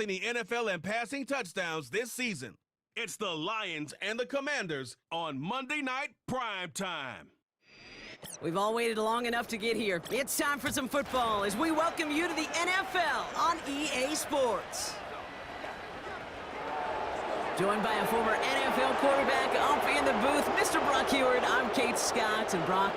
in the NFL in passing touchdowns this season. It's the Lions and the Commanders on Monday Night Prime Time. We've all waited long enough to get here. It's time for some football as we welcome you to the NFL on EA Sports. Joined by a former NFL quarterback up in the booth, Mr. Brock Heward. I'm Kate Scott, and Brock,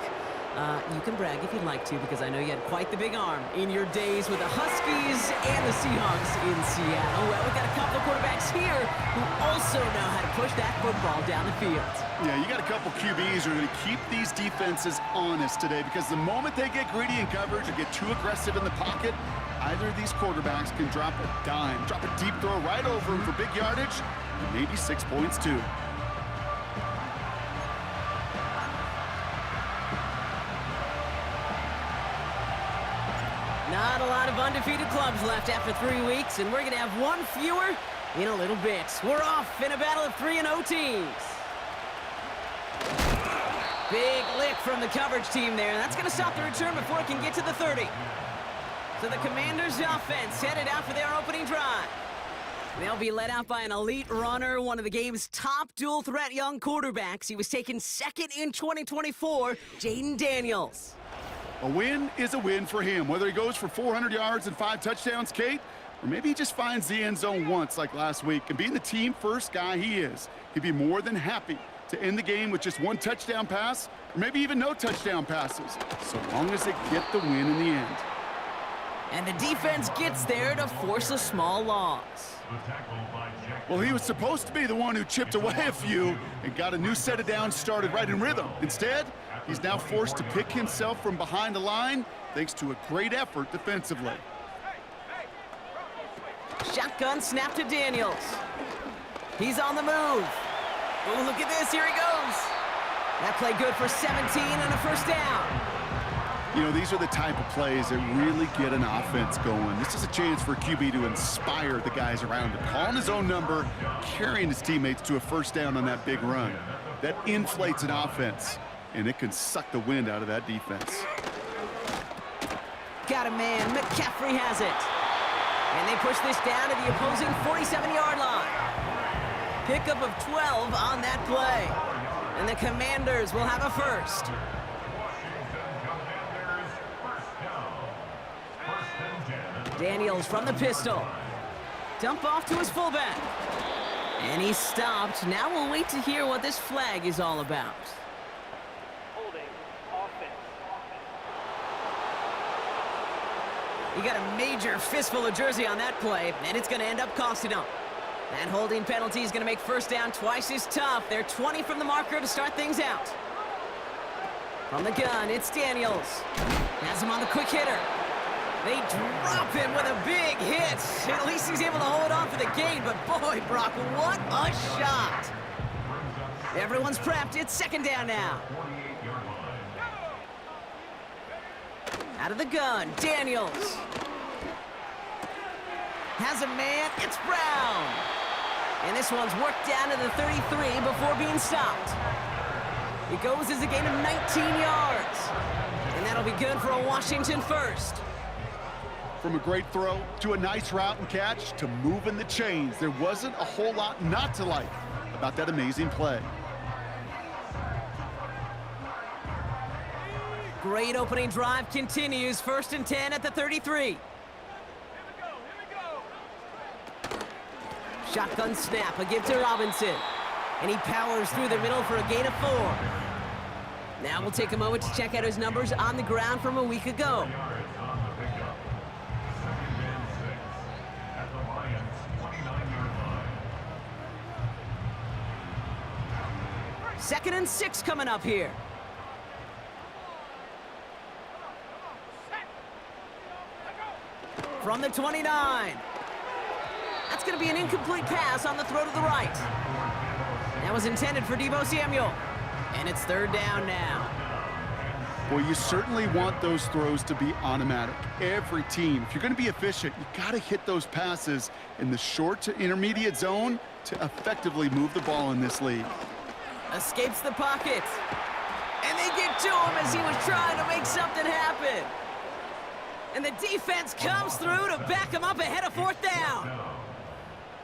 you can brag if you'd like to, because I know you had quite the big arm in your days with the Huskies and the Seahawks in Seattle. Well, we've got a couple of quarterbacks here who also know how to push that football down the field. Yeah, you got a couple QBs who are going to keep these defenses honest today, because the moment they get greedy in coverage or get too aggressive in the pocket, either of these quarterbacks can drop a dime, drop a deep throw right over them for big yardage, and maybe 6 points too. Not a lot of undefeated clubs left after 3 weeks, and we're going to have one fewer in a little bit. We're off in a battle of 3-0 teams. Big lick from the coverage team there. That's going to stop the return before it can get to the 30. So the Commanders' offense headed out for their opening drive. They'll be led out by an elite runner, one of the game's top dual-threat young quarterbacks. He was taken second in 2024, Jaden Daniels. A win is a win for him, whether he goes for 400 yards and 5 touchdowns, Kate, or maybe he just finds the end zone once like last week. And being the team-first guy he is, he'd be more than happy to end the game with just 1 touchdown pass, or maybe even no touchdown passes, so long as they get the win in the end. And the defense gets there to force a small loss. Well, he was supposed to be the one who chipped away a few and got a new set of downs started right in rhythm. Instead, he's now forced to pick himself from behind the line thanks to a great effort defensively. Shotgun snap to Daniels. He's on the move. Oh, look at this. Here he goes. That play good for 17 and a first down. You know, these are the type of plays that really get an offense going. This is a chance for QB to inspire the guys around him. Calling his own number, carrying his teammates to a first down on that big run. That inflates an offense, and it can suck the wind out of that defense. Got a man. McCaffrey has it. And they push this down to the opposing 47-yard line. Pickup of 12 on that play. And the Commanders will have a first. Daniels from the pistol. Dump off to his fullback. And he's stopped. Now we'll wait to hear what this flag is all about. Holding offense. You got a major fistful of jersey on that play, and it's going to end up costing him. That holding penalty is going to make first down twice as tough. They're 20 from the marker to start things out. From the gun, it's Daniels. Has him on the quick hitter. They drop him with a big hit. At least he's able to hold on for the gain, but boy, Brock, what a shot. Everyone's prepped. It's second down now. Out of the gun, Daniels. Has a man, it's Brown. And this one's worked down to the 33 before being stopped. It goes as a gain of 19 yards. And that'll be good for a Washington first. From a great throw to a nice route and catch to moving the chains, there wasn't a whole lot not to like about that amazing play. Great opening drive continues. First and 10 at the 33. Shotgun snap, a give to Robinson. And he powers through the middle for a gain of 4. Now we'll take a moment to check out his numbers on the ground from a week ago. Second and 6 coming up here. From the 29. That's going to be an incomplete pass on the throw to the right. That was intended for Deebo Samuel. And it's third down now. Well, you certainly want those throws to be automatic. Every team, if you're going to be efficient, you got to hit those passes in the short to intermediate zone to effectively move the ball in this league. Escapes the pocket. And they get to him as he was trying to make something happen. And the defense comes through to back him up ahead of fourth down.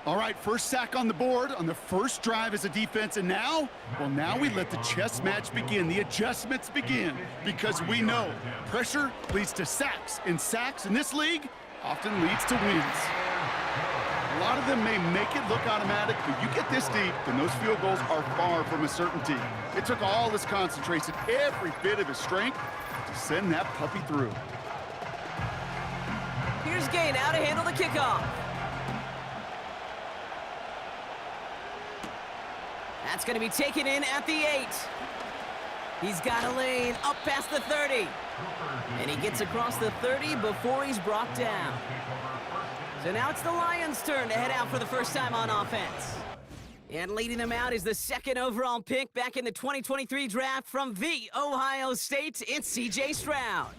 All right, first sack on the board on the first drive as a defense, and now, well, now we let the chess match begin, the adjustments begin, because we know pressure leads to sacks, and sacks in this league often leads to wins. A lot of them may make it look automatic, but you get this deep, and those field goals are far from a certainty. It took all his concentration, every bit of his strength, to send that puppy through. Here's Gay now to handle the kickoff. That's going to be taken in at the 8. He's got a lane up past the 30. And he gets across the 30 before he's brought down. So now it's the Lions' turn to head out for the first time on offense. And leading them out is the second overall pick back in the 2023 draft from the Ohio State. It's C.J. Stroud.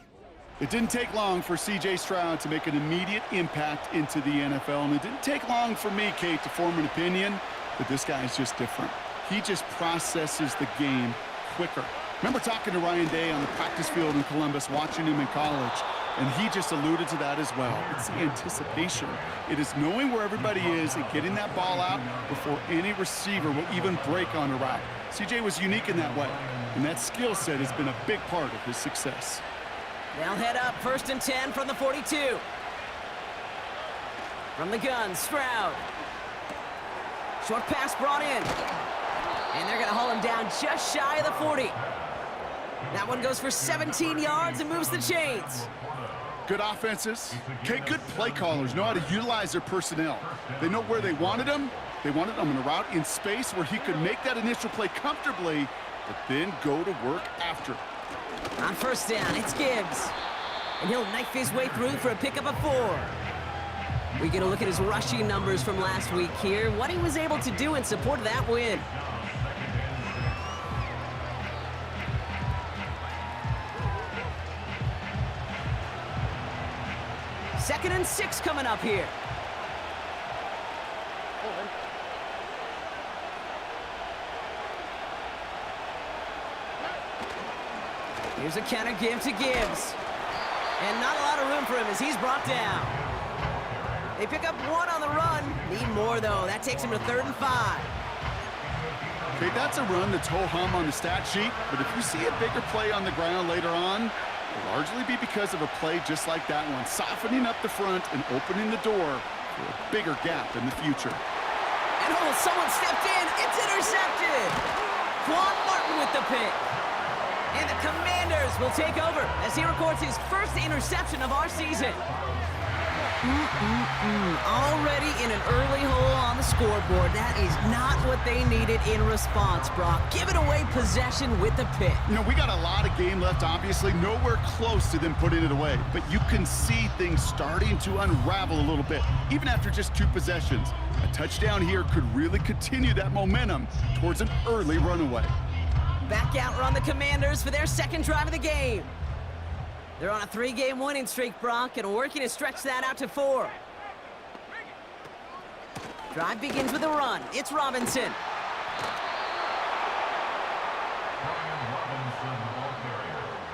It didn't take long for C.J. Stroud to make an immediate impact into the NFL. And it didn't take long for me, Kate, to form an opinion, but this guy is just different. He just processes the game quicker. Remember talking to Ryan Day on the practice field in Columbus, watching him in college, and he just alluded to that as well. It's the anticipation. It is knowing where everybody is and getting that ball out before any receiver will even break on a route. CJ was unique in that way, and that skill set has been a big part of his success. They'll head up 1st and 10 from the 42. From the gun, Stroud. Short pass brought in. And they're going to haul him down just shy of the 40. That one goes for 17 yards and moves the chains. Good offenses. Okay, good play callers know how to utilize their personnel. They know where they wanted him. They wanted him on a route in space where he could make that initial play comfortably, but then go to work after. On first down, it's Gibbs. And he'll knife his way through for a pickup of 4. We get a look at his rushing numbers from last week here, what he was able to do in support of that win. Second and 6 coming up here. Here's a counter give to Gibbs. And not a lot of room for him as he's brought down. They pick up 1 on the run. Need more, though. That takes him to 3rd and 5. Okay, that's a run that's ho-hum on the stat sheet, but if you see a bigger play on the ground later on, it'll largely be because of a play just like that one, softening up the front and opening the door for a bigger gap in the future. And oh, someone stepped in. It's intercepted. Quan Martin with the pick. And the Commanders will take over as he records his first interception of our season. Already in an early hole on the scoreboard. That is not what they needed in response, Brock. Giving away possession with the pick. You know, we got a lot of game left, obviously. Nowhere close to them putting it away. But you can see things starting to unravel a little bit, even after just 2 possessions. A touchdown here could really continue that momentum towards an early runaway. Back out run the Commanders for their second drive of the game. They're on a 3-game winning streak, Brock, and working to stretch that out to 4. Drive begins with a run. It's Robinson.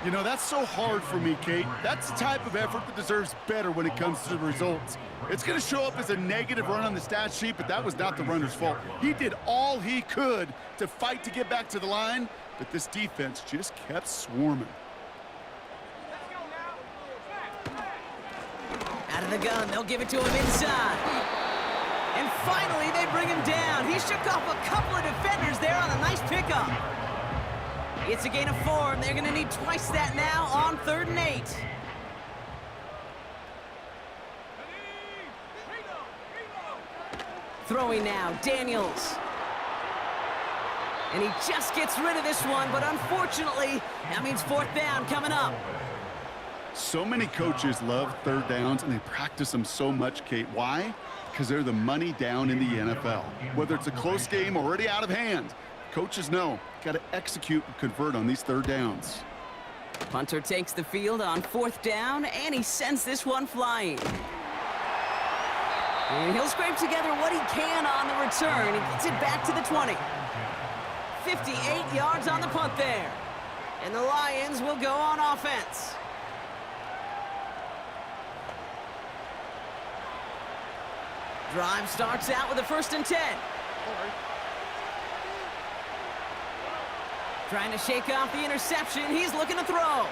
You know, that's so hard for me, Kate. That's the type of effort that deserves better when it comes to the results. It's going to show up as a negative run on the stat sheet, but that was not the runner's fault. He did all he could to fight to get back to the line, but this defense just kept swarming. Out of the gun, they'll give it to him inside. And finally, they bring him down. He shook off a couple of defenders there on a nice pickup. It's a gain of 4, and they're going to need twice that now on 3rd and 8. Throwing now, Daniels. And he just gets rid of this one, but unfortunately, that means 4th down coming up. So many coaches love 3rd downs, and they practice them so much, Kate. Why? Because they're the money down in the NFL. Whether it's a close game already out of hand, coaches know, got to execute and convert on these 3rd downs. Punter takes the field on 4th down, and he sends this one flying. And he'll scrape together what he can on the return. He gets it back to the 20. 58 yards on the punt there. And the Lions will go on offense. Drive starts out with a 1st and 10. Trying to shake off the interception. He's looking to throw.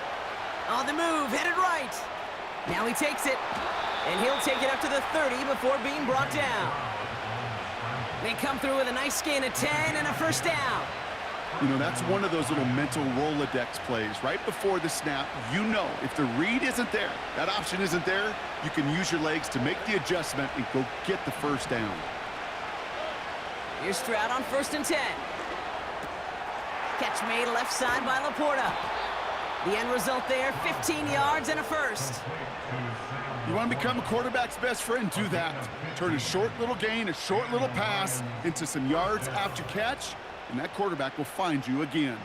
On the move, headed right. Now he takes it, and he'll take it up to the 30 before being brought down. They come through with a nice gain of 10 and a 1st down. You know, that's one of those little mental Rolodex plays. Right before the snap, you know if the read isn't there, that option isn't there, you can use your legs to make the adjustment and go get the 1st down. Here's Stroud on 1st and 10. Catch made left side by Laporta. The end result there, 15 yards and a 1st. You want to become a quarterback's best friend, do that. Turn a short little gain, a short little pass into some yards after catch, and that quarterback will find you again.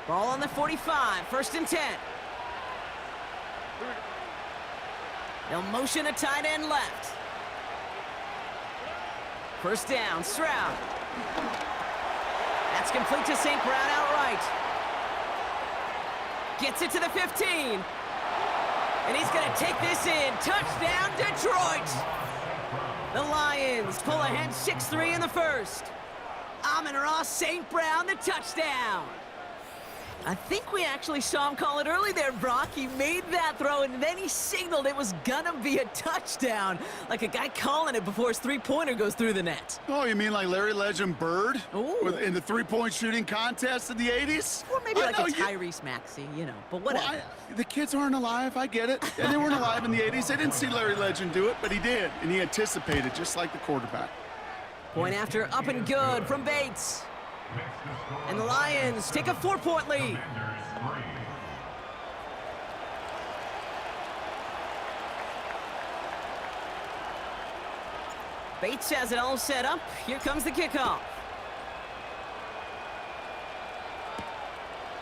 Ball on the 45, 1st and 10. They'll motion a tight end left. 1st down, Stroud. That's complete to St. Brown outright. Gets it to the 15. And he's going to take this in. Touchdown, Detroit! The Lions pull ahead 6-3 in the 1st. Amon-Ra St. Brown, the touchdown. I think we actually saw him call it early there, Brock. He made that throw, and then he signaled it was gonna be a touchdown. Like a guy calling it before his three-pointer goes through the net. Oh, you mean like Larry Legend Bird? Ooh. In the three-point shooting contest in the 80s? Or maybe like a Tyrese Maxey, you know, but whatever. Well, the kids aren't alive, I get it. And they weren't alive in the 80s. They didn't see Larry Legend do it, but he did. And he anticipated, just like the quarterback. Point after up and good from Bates. And the Lions take a 4-point lead. Bates has it all set up. Here comes the kickoff.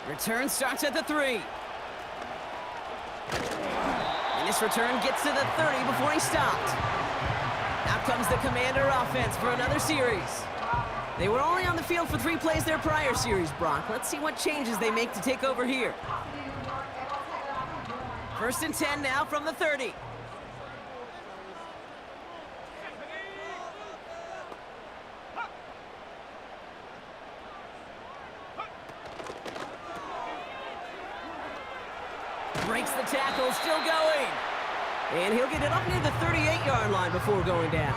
Return starts at the 3. And this return gets to the 30 before he stopped. Out comes the Commander offense for another series. They were only on the field for 3 plays their prior series, Brock. Let's see what changes they make to take over here. 1st and 10 now from the 30. Breaks the tackle, still going. And he'll get it up near the 38-yard line before going down.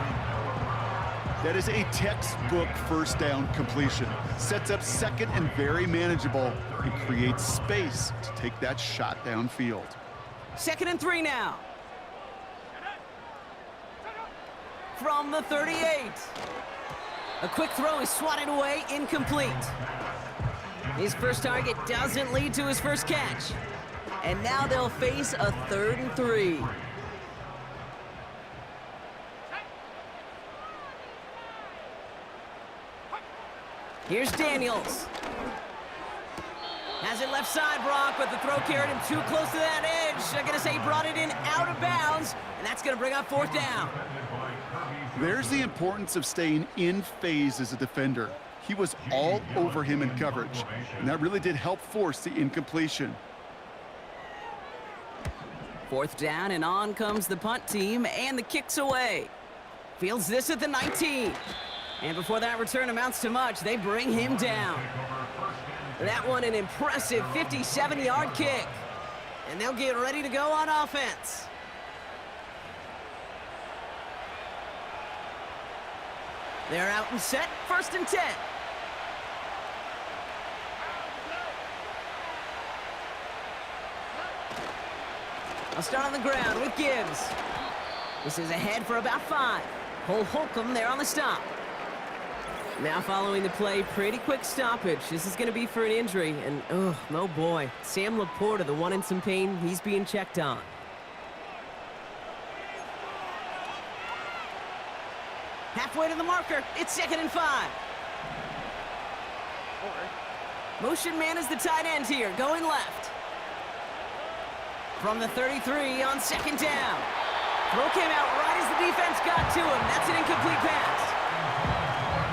That is a textbook 1st down completion. Sets up 2nd and very manageable and creates space to take that shot downfield. 2nd and 3 now. From the 38. A quick throw is swatted away, incomplete. His first target doesn't lead to his first catch. And now they'll face a 3rd and 3. Here's Daniels. Has it left side, Brock, but the throw carried him too close to that edge. I'm going to say he brought it in out of bounds, and that's going to bring up 4th down. There's the importance of staying in phase as a defender. He was all over him in coverage, and that really did help force the incompletion. 4th down, and on comes the punt team, and the kick's away. Fields this at the 19. And before that return amounts to much, they bring him down. That one an impressive 57-yard kick. And they'll get ready to go on offense. They're out and set, 1st and 10. I'll start on the ground with Gibbs. This is ahead for about 5. Cole Holcomb there on the stop. Now following the play, pretty quick stoppage. This is going to be for an injury, and oh boy. Sam Laporta, the one in some pain, he's being checked on. Halfway to the marker, it's 2nd and 5. Motion man is the tight end here, going left. From the 33 on 2nd down. Throw came out right as the defense got to him. That's an incomplete pass.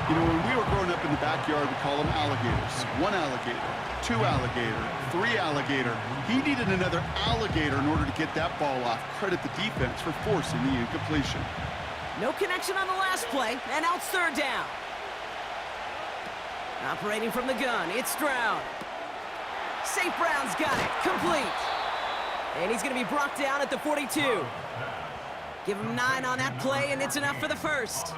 You know, when we were growing up up in the backyard, we call them alligators. 1 alligator, 2 alligator, 3 alligator. He needed another alligator in order to get that ball off. Credit the defense for forcing the incompletion. No connection on the last play, and now it's 3rd down. Operating from the gun, it's Stroud. St. Brown's got it, complete. And he's going to be brought down at the 42. Give him 9 on that play, and it's enough for the first.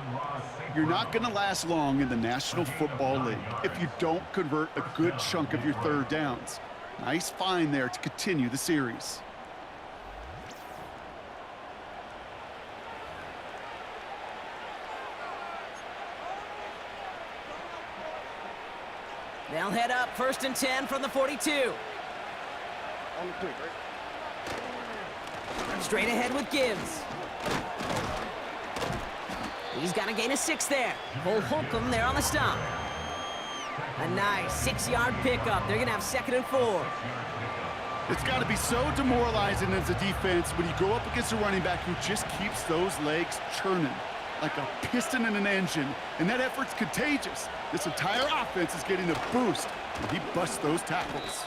You're not going to last long in the National Football League if you don't convert a good chunk of your 3rd downs. Nice find there to continue the series. They'll head up 1st and 10 from the 42. Straight ahead with Gibbs. He's got to gain a 6 there. Cole Holcomb there on the stop. A nice 6-yard pickup. They're going to have 2nd and 4. It's got to be so demoralizing as a defense when you go up against a running back who just keeps those legs churning like a piston in an engine, and that effort's contagious. This entire offense is getting a boost when he busts those tackles.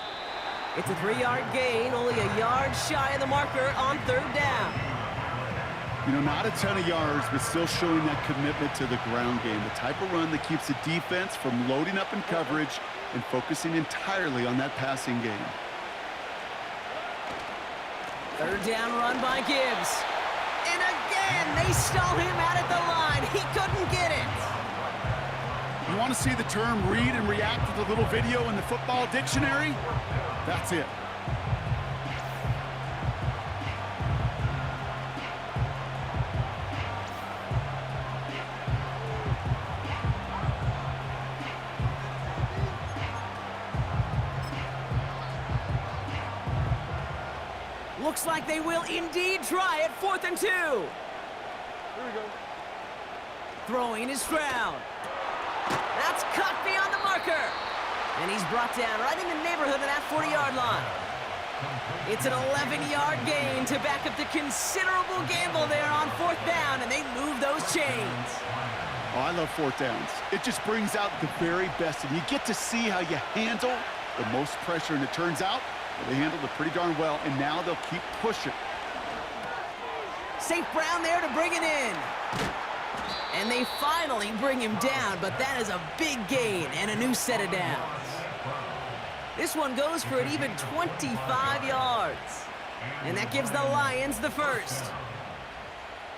It's a 3-yard gain, only a yard shy of the marker on 3rd down. You know, not a ton of yards, but still showing that commitment to the ground game, the type of run that keeps the defense from loading up in coverage and focusing entirely on that passing game. 3rd down run by Gibbs. And again, they stall him out at the line. He couldn't get it. You want to see the term read and react with a little video in the football dictionary? That's it. Looks like they will indeed try it. 4th and 2. Here we go. Throwing is Stroud. That's cut beyond the marker. And he's brought down right in the neighborhood of that 40-yard line. It's an 11-yard gain to back up the considerable gamble there on 4th down, and they move those chains. Oh, I love 4th downs. It just brings out the very best, and you get to see how you handle the most pressure, and it turns out they handled it pretty darn well, and now they'll keep pushing. St. Brown there to bring it in. And they finally bring him down, but that is a big gain and a new set of downs. This one goes for an even 25 yards. And that gives the Lions the first.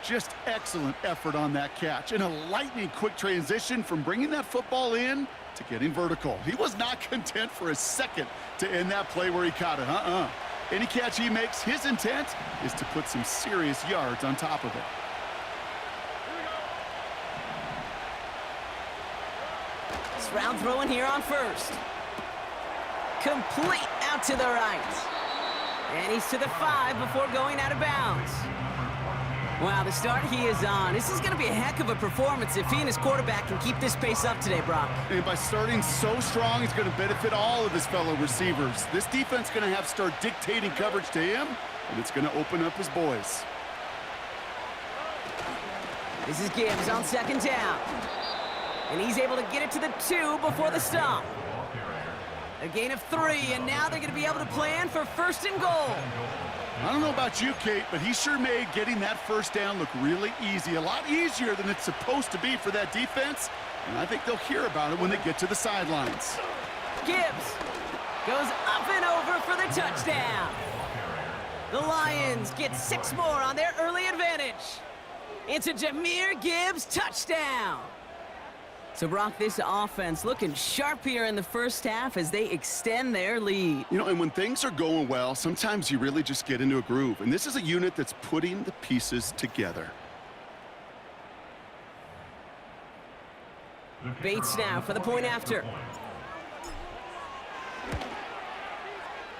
Just excellent effort on that catch, and a lightning-quick transition from bringing that football in to getting vertical. He was not content for a second to end that play where he caught it. Any catch he makes, his intent is to put some serious yards on top of it. Stroud throwing here on 1st. Complete out to the right. And he's to the 5 before going out of bounds. Wow, the start he is on. This is going to be a heck of a performance if he and his quarterback can keep this pace up today, Brock. And by starting so strong, he's going to benefit all of his fellow receivers. This defense is going to have to start dictating coverage to him, and it's going to open up his boys. This is Gibbs on 2nd down. And he's able to get it to the 2 before the stop. A gain of 3, and now they're going to be able to plan for 1st and goal. I don't know about you, Kate, but he sure made getting that 1st down look really easy. A lot easier than it's supposed to be for that defense. And I think they'll hear about it when they get to the sidelines. Gibbs goes up and over for the touchdown. The Lions get 6 more on their early advantage. It's a Jahmyr Gibbs touchdown. So, Brock, this offense looking sharp here in the first half as they extend their lead. You know, and when things are going well, sometimes you really just get into a groove. And this is a unit that's putting the pieces together. Bates now for the point after.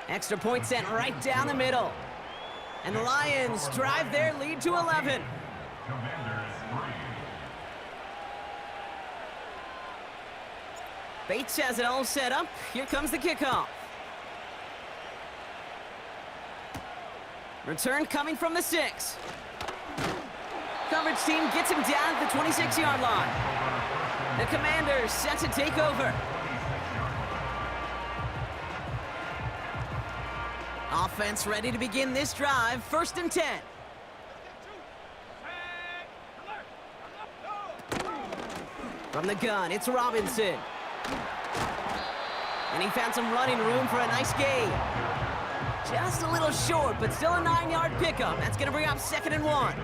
Extra point sent right down the middle. And the Lions drive their lead to 11. Bates has it all set up. Here comes the kickoff. Return coming from the 6. Coverage team gets him down at the 26-yard line. The Commanders set to take over. Offense ready to begin this drive. 1st and 10. From the gun, it's Robinson. And he found some running room for a nice gain. Just a little short, but still a 9-yard pickup. That's going to bring up 2nd and 1.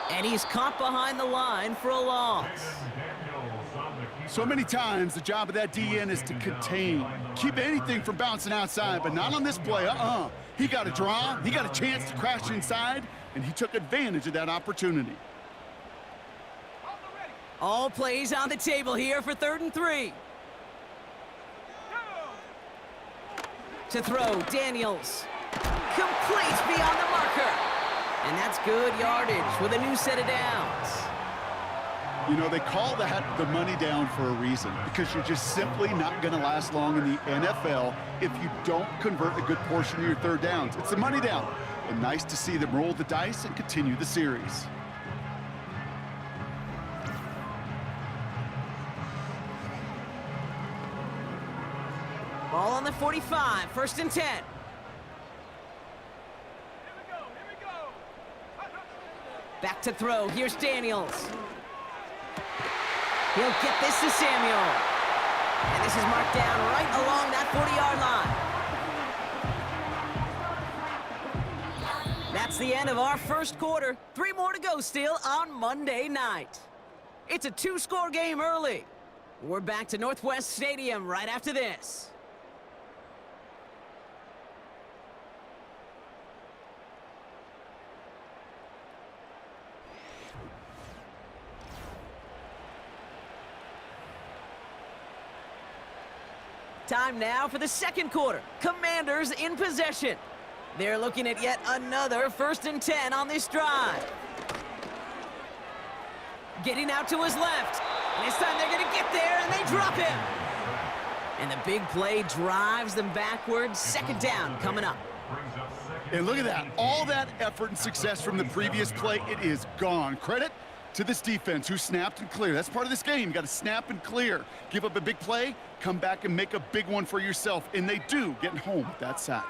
And he's caught behind the line for a loss. So many times, the job of that DN is to contain. Keep anything from bouncing outside, but not on this play. He got a draw, he got a chance to crash inside, and he took advantage of that opportunity. All plays on the table here for 3rd and 3. To throw, Daniels. Complete beyond the marker. And that's good yardage with a new set of downs. You know, they call that the money down for a reason, because you're just simply not going to last long in the NFL if you don't convert a good portion of your 3rd downs. It's the money down. And nice to see them roll the dice and continue the series. Ball on the 45, 1st and 10. Back to throw, here's Daniels. He'll get this to Samuel. And this is marked down right along that 40-yard line. That's the end of our 1st quarter. 3 more to go still on Monday night. It's a 2-score game early. We're back to Northwest Stadium right after this. Time now for the 2nd quarter. Commanders in possession. They're looking at yet another 1st and 10 on this drive. Getting out to his left. And this time they're going to get there, and they drop him. And the big play drives them backwards. 2nd down coming up. And look at that. All that effort and success from the previous play, it is gone. Credit to this defense who snapped and cleared. That's part of this game. You got to snap and clear. Give up a big play, come back and make a big one for yourself. And they do, getting home with that sack.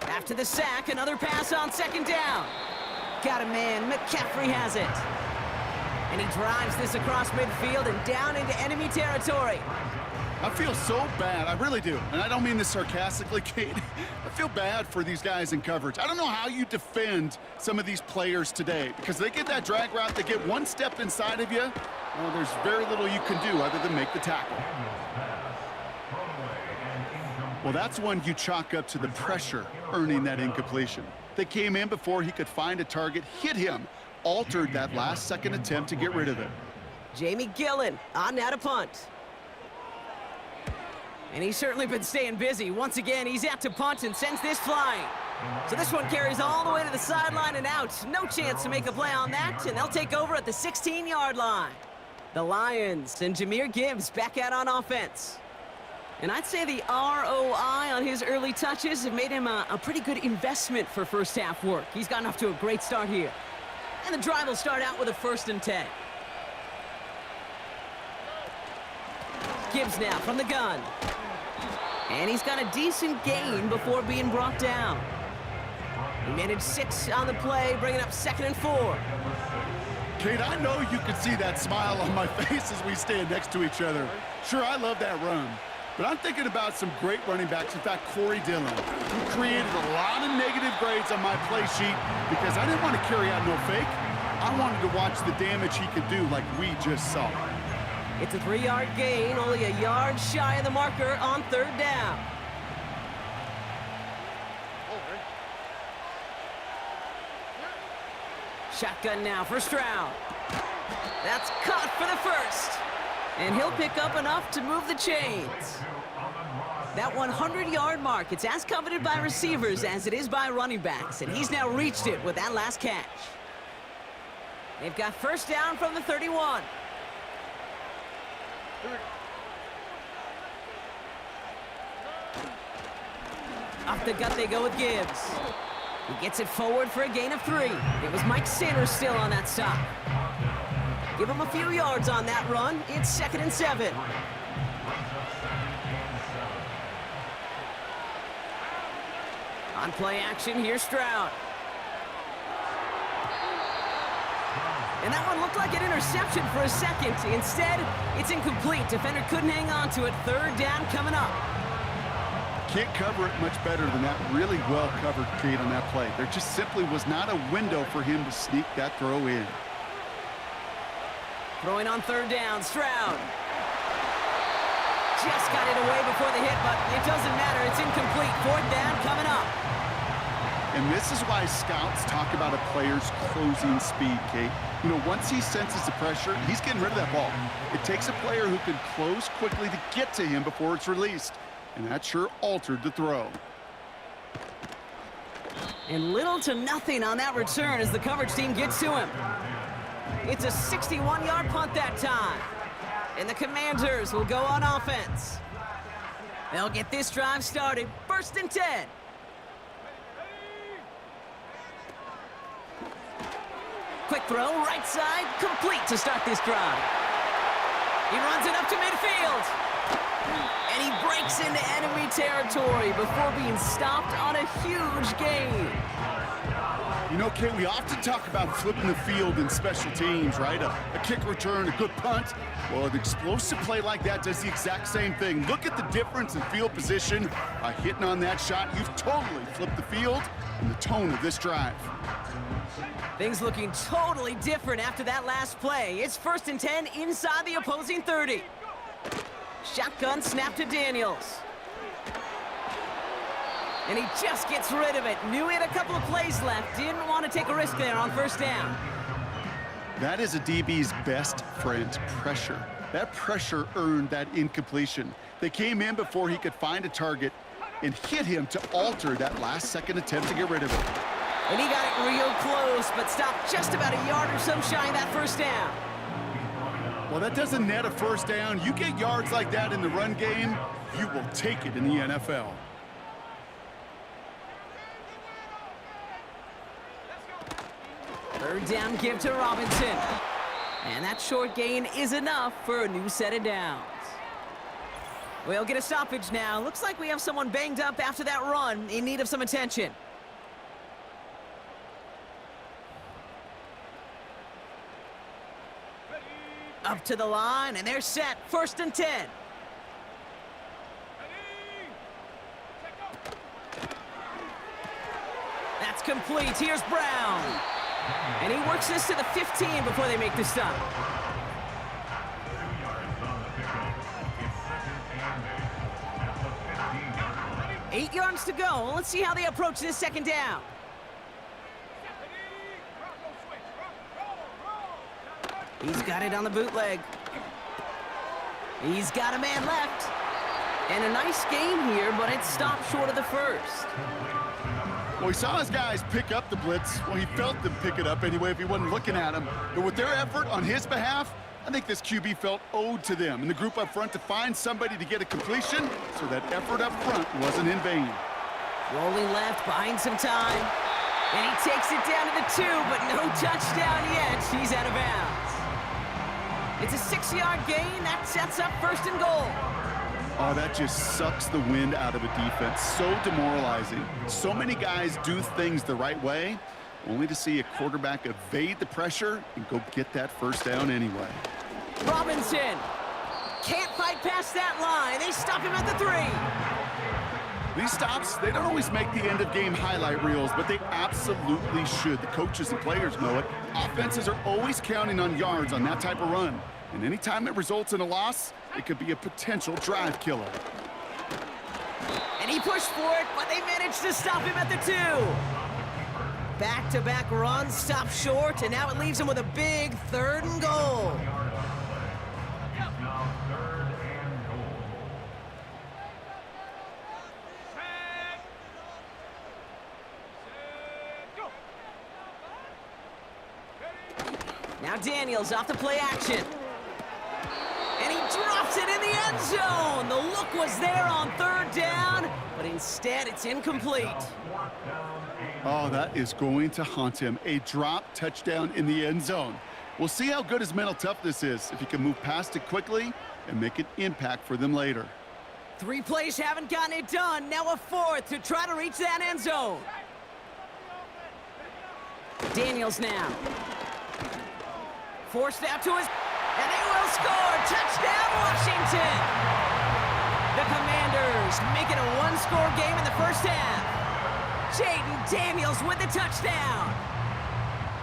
After the sack, another pass on 2nd down. Got a man. McCaffrey has it. And he drives this across midfield and down into enemy territory. I feel so bad. I really do. And I don't mean this sarcastically, Kate. I feel bad for these guys in coverage. I don't know how you defend some of these players today, because they get that drag route, they get one step inside of you. Well, there's very little you can do other than make the tackle. Well, that's one you chalk up to the pressure earning that incompletion. They came in before he could find a target, hit him, altered that last-second attempt to get rid of it. Jamie Gillen on now to punt. And he's certainly been staying busy. Once again, he's out to punt and sends this flying. So this one carries all the way to the sideline and out. No chance to make a play on that, and they'll take over at the 16-yard line. The Lions and Jahmyr Gibbs back out on offense. And I'd say the ROI on his early touches have made him a pretty good investment for first-half work. He's gotten off to a great start here. And the drive will start out with a 1st and 10. Gibbs now from the gun. And he's got a decent gain before being brought down. He managed 6 on the play, bringing up 2nd and 4. Kate, I know you can see that smile on my face as we stand next to each other. Sure, I love that run. But I'm thinking about some great running backs. In fact, Corey Dillon, who created a lot of negative grades on my play sheet because I didn't want to carry out no fake. I wanted to watch the damage he could do like we just saw. It's a 3-yard gain, only a yard shy of the marker on 3rd down. Shotgun now, 1st round. That's caught for the 1st. And he'll pick up enough to move the chains. That 100-yard mark, it's as coveted by receivers as it is by running backs, and he's now reached it with that last catch. They've got 1st down from the 31. Off the gut they go with Gibbs. He gets it forward for a gain of 3. It was Mike Sanders still on that stop. Give him a few yards on that run. It's 2nd and 7. On play action, here's Stroud. And that one looked like an interception for a second. Instead, it's incomplete. Defender couldn't hang on to it. 3rd down coming up. Can't cover it much better than that really well-covered Kate on that play. There just simply was not a window for him to sneak that throw in. Throwing on 3rd down, Stroud. Just got it away before the hit, but it doesn't matter. It's incomplete. 4th down coming up. And this is why scouts talk about a player's closing speed, Kate. You know, once he senses the pressure, he's getting rid of that ball. It takes a player who can close quickly to get to him before it's released. And that sure altered the throw. And little to nothing on that return as the coverage team gets to him. It's a 61-yard punt that time. And the Commanders will go on offense. They'll get this drive started. 1st and 10. Quick throw, right side, complete to start this drive. He runs it up to midfield. And he breaks into enemy territory before being stopped on a huge gain. You know, Kate, we often talk about flipping the field in special teams, right? A kick return, a good punt. Well, an explosive play like that does the exact same thing. Look at the difference in field position. By hitting on that shot, you've totally flipped the field and the tone of this drive. Things looking totally different after that last play. It's 1st and 10 inside the opposing 30. Shotgun snap to Daniels. And he just gets rid of it. Knew he had a couple of plays left. Didn't want to take a risk there on 1st down. That is a DB's best friend, pressure. That pressure earned that incompletion. They came in before he could find a target and hit him to alter that last-second attempt to get rid of it. And he got it real close, but stopped just about a yard or so shy of that 1st down. Well, that doesn't net a 1st down. You get yards like that in the run game, you will take it in the NFL. Third down give to Robinson. And that short gain is enough for a new set of downs. We'll get a stoppage now. Looks like we have someone banged up after that run in need of some attention. Up to the line, and they're set. 1st and 10. That's complete. Here's Brown. And he works this to the 15 before they make the stop. Eight yards to go. Let's see how they approach this 2nd down. He's got it on the bootleg. He's got a man left. And a nice gain here, but it stopped short of the 1st. Well, he saw his guys pick up the blitz. Well, he felt them pick it up anyway if he wasn't looking at him. But with their effort on his behalf, I think this QB felt owed to them and the group up front to find somebody to get a completion so that effort up front wasn't in vain. Rolling left, buying some time. And he takes it down to the 2, but no touchdown yet. He's out of bounds. It's a 6-yard gain. That sets up 1st and goal. Oh, that just sucks the wind out of a defense. So demoralizing. So many guys do things the right way, only to see a quarterback evade the pressure and go get that 1st down anyway. Robinson can't fight past that line. They stop him at the 3. These stops, they don't always make the end-of-game highlight reels, but they absolutely should. The coaches and players know it. Offenses are always counting on yards on that type of run. And anytime it results in a loss, it could be a potential drive killer. And he pushed for it, but they managed to stop him at the 2. Back-to-back runs, stop short, and now it leaves him with a big 3rd and goal. Now Daniels off the play action. And he drops it in the end zone. The look was there on 3rd down, but instead it's incomplete. Oh, that is going to haunt him. A drop touchdown in the end zone. We'll see how good his mental toughness is, if he can move past it quickly and make an impact for them later. 3 plays haven't gotten it done. Now a 4th to try to reach that end zone. Daniels now. Forced out to his... And they will score! Touchdown, Washington! The Commanders make it a 1-score game in the first half. Jaden Daniels with the touchdown.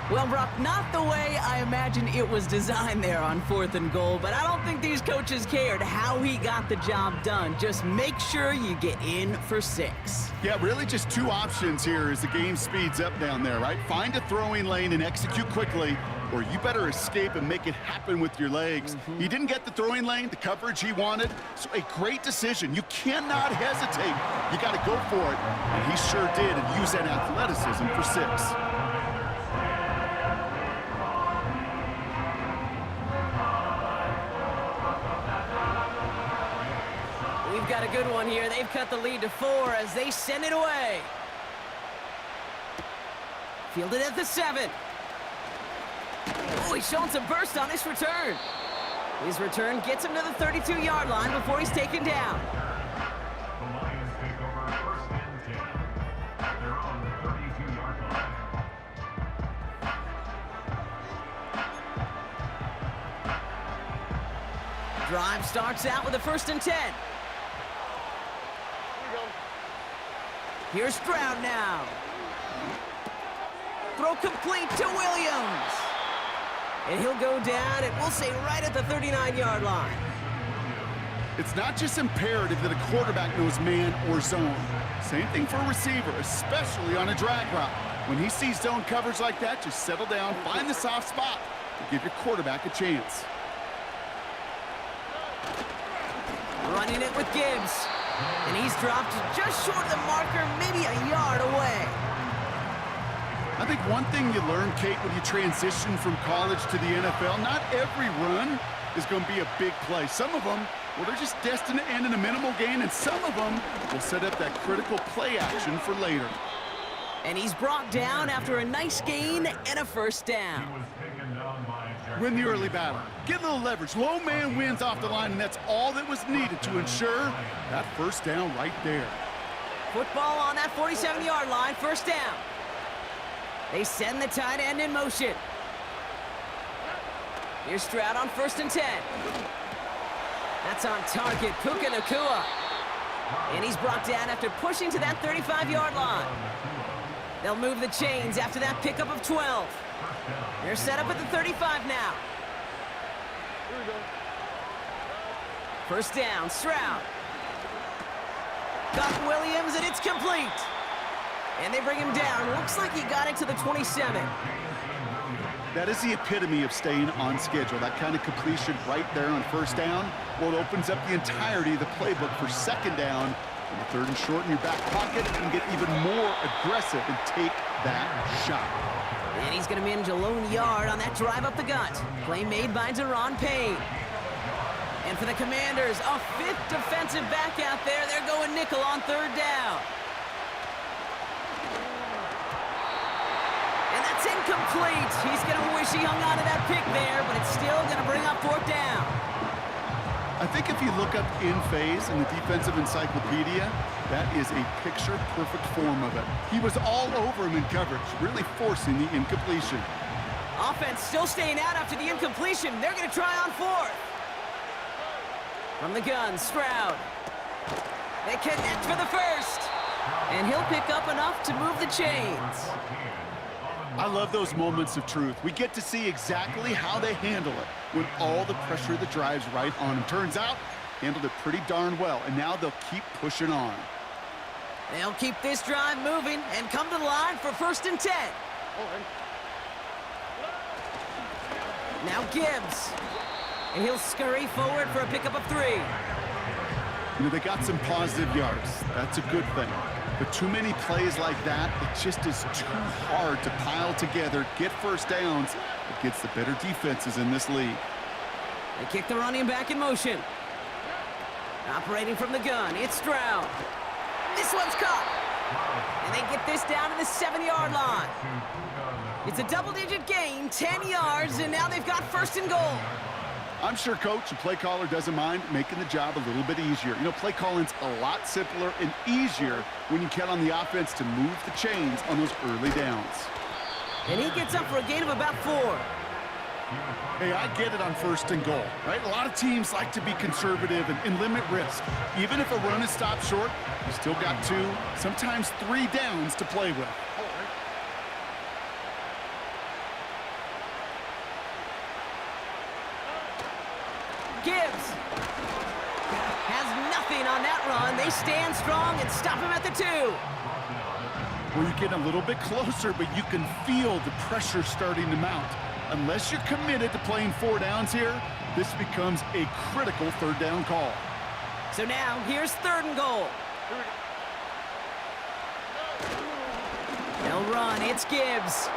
Well, Brock, not the way I imagine it was designed there on 4th and goal, but I don't think these coaches cared how he got the job done. Just make sure you get in for 6. Yeah, really just 2 options here as the game speeds up down there, right? Find a throwing lane and execute quickly, or you better escape and make it happen with your legs. He didn't get the throwing lane, the coverage he wanted, so a great decision. You cannot hesitate. You got to go for it, and he sure did, and use that athleticism for 6. We've got a good one here. They've cut the lead to 4 as they send it away. Fielded at the 7. Oh, he's showing some burst on his return. His return gets him to the 32-yard line before he's taken down. The Lions take over 1st and 10 at their own 32-yard line. Drive starts out with a 1st and 10. Here's Stroud now. Throw complete to Williams. And he'll go down, and we'll say right at the 39-yard line. It's not just imperative that a quarterback knows man or zone. Same thing for a receiver, especially on a drag route. When he sees zone coverage like that, just settle down, find the soft spot, and give your quarterback a chance. Running it with Gibbs. And he's dropped just short of the marker, maybe a yard away. I think one thing you learn, Kate, when you transition from college to the NFL, not every run is going to be a big play. Some of them, well, they're just destined to end in a minimal gain, and some of them will set up that critical play action for later. And he's brought down after a nice gain and a 1st down. Win the early battle. Get a little leverage. Low man wins off the line, and that's all that was needed to ensure that 1st down right there. Football on that 47-yard line, 1st down. They send the tight end in motion. Here's Stroud on 1st and 10. That's on target, Puka Nacua. And he's brought down after pushing to that 35-yard line. They'll move the chains after that pickup of 12. They're set up at the 35 now. 1st down, Stroud. Got Williams, and it's complete. And they bring him down. Looks like he got it to the 27. That is the epitome of staying on schedule. That kind of completion right there on 1st down. Well, it opens up the entirety of the playbook for 2nd down. And the 3rd and short in your back pocket and get even more aggressive and take that shot. And he's going to manage a lone yard on that drive up the gut. Play made by Deron Payne. And for the Commanders, a 5th defensive back out there. They're going nickel on 3rd down. And that's incomplete. He's going to wish he hung on to that pick there, but it's still going to bring up 4th down. I think if you look up in phase in the defensive encyclopedia, that is a picture-perfect form of it. He was all over him in coverage, really forcing the incompletion. Offense still staying out after the incompletion. They're going to try on 4th. From the gun, Stroud. They connect for the 1st. And he'll pick up enough to move the chains. I love those moments of truth. We get to see exactly how they handle it when all the pressure that drives right on them. Turns out, handled it pretty darn well, and now they'll keep pushing on. They'll keep this drive moving and come to the line for 1st and 10. Now Gibbs. And he'll scurry forward for a pickup of 3. You know, they got some positive yards. That's a good thing. But too many plays like that, it just is too hard to pile together, get 1st downs against the better defenses in this league. They kick the running back in motion. Operating from the gun, it's Stroud. This one's caught. And they get this down to the 7-yard line. It's a double-digit gain, 10 yards, and now they've got first and goal. I'm sure Coach, the play caller, doesn't mind making the job a little bit easier. You know, play calling's a lot simpler and easier when you count on the offense to move the chains on those early downs. And he gets up for a gain of about 4. Hey, I get it on first and goal, right? A lot of teams like to be conservative and limit risk. Even if a run is stopped short, you still got 2, sometimes 3 downs to play with. Gibbs has nothing on that run. They stand strong and stop him at the 2. Well, you're getting a little bit closer, but you can feel the pressure starting to mount. Unless you're committed to playing 4 downs here, this becomes a critical third down call. So now, here's third and goal. They'll run. It's Gibbs.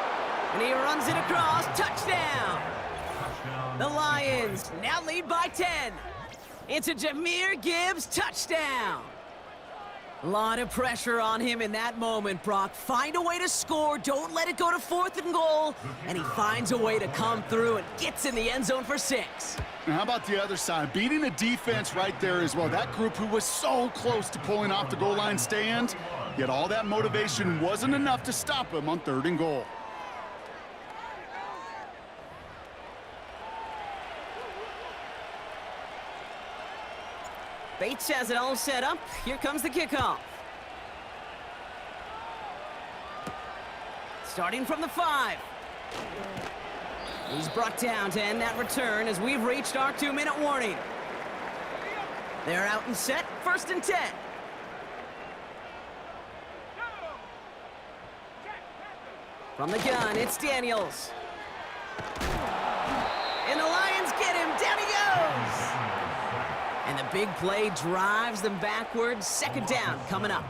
And he runs it across. Touchdown! The Lions now lead by 10. It's a Jahmyr Gibbs touchdown. A lot of pressure on him in that moment, Brock. Find a way to score. Don't let it go to 4th and goal. And he finds a way to come through and gets in the end zone for 6. And how about the other side? Beating the defense right there as well. That group who was so close to pulling off the goal line stand, yet all that motivation wasn't enough to stop him on 3rd and goal. Bates has it all set up. Here comes the kickoff. Starting from the 5. He's brought down to end that return as we've reached our 2-minute warning. They're out and set, 1st and 10. From the gun, it's Daniels. And the Lions get him. Down he goes. And the big play drives them backwards. 2nd down coming up.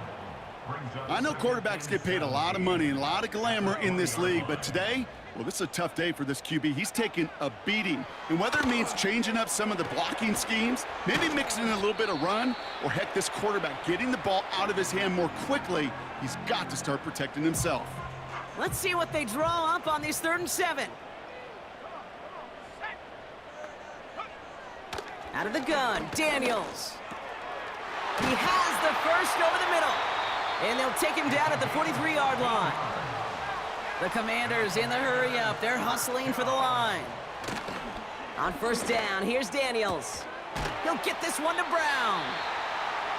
I know quarterbacks get paid a lot of money and a lot of glamour in this league, but today, well, this is a tough day for this QB. He's taking a beating. And whether it means changing up some of the blocking schemes, maybe mixing in a little bit of run, or heck, this quarterback getting the ball out of his hand more quickly, he's got to start protecting himself. Let's see what they draw up on these 3rd and 7. Out of the gun, Daniels. He has the first over the middle. And they'll take him down at the 43-yard line. The Commanders in the hurry-up. They're hustling for the line. On 1st down, here's Daniels. He'll get this one to Brown.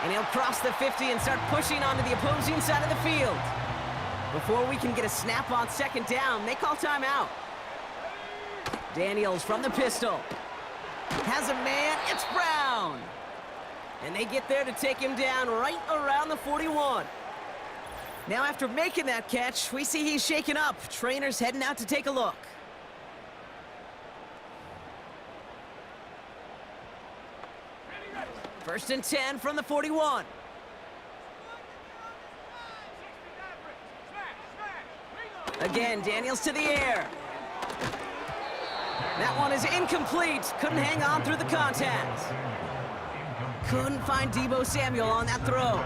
And he'll cross the 50 and start pushing onto the opposing side of the field. Before we can get a snap on 2nd down, they call timeout. Daniels from the pistol. Has a man, it's Brown. And they get there to take him down right around the 41. Now after making that catch, we see he's shaken up. Trainer's heading out to take a look. First and 10 from the 41. Again, Daniels to the air. That one is incomplete. Couldn't hang on through the contact. Couldn't find Deebo Samuel on that throw.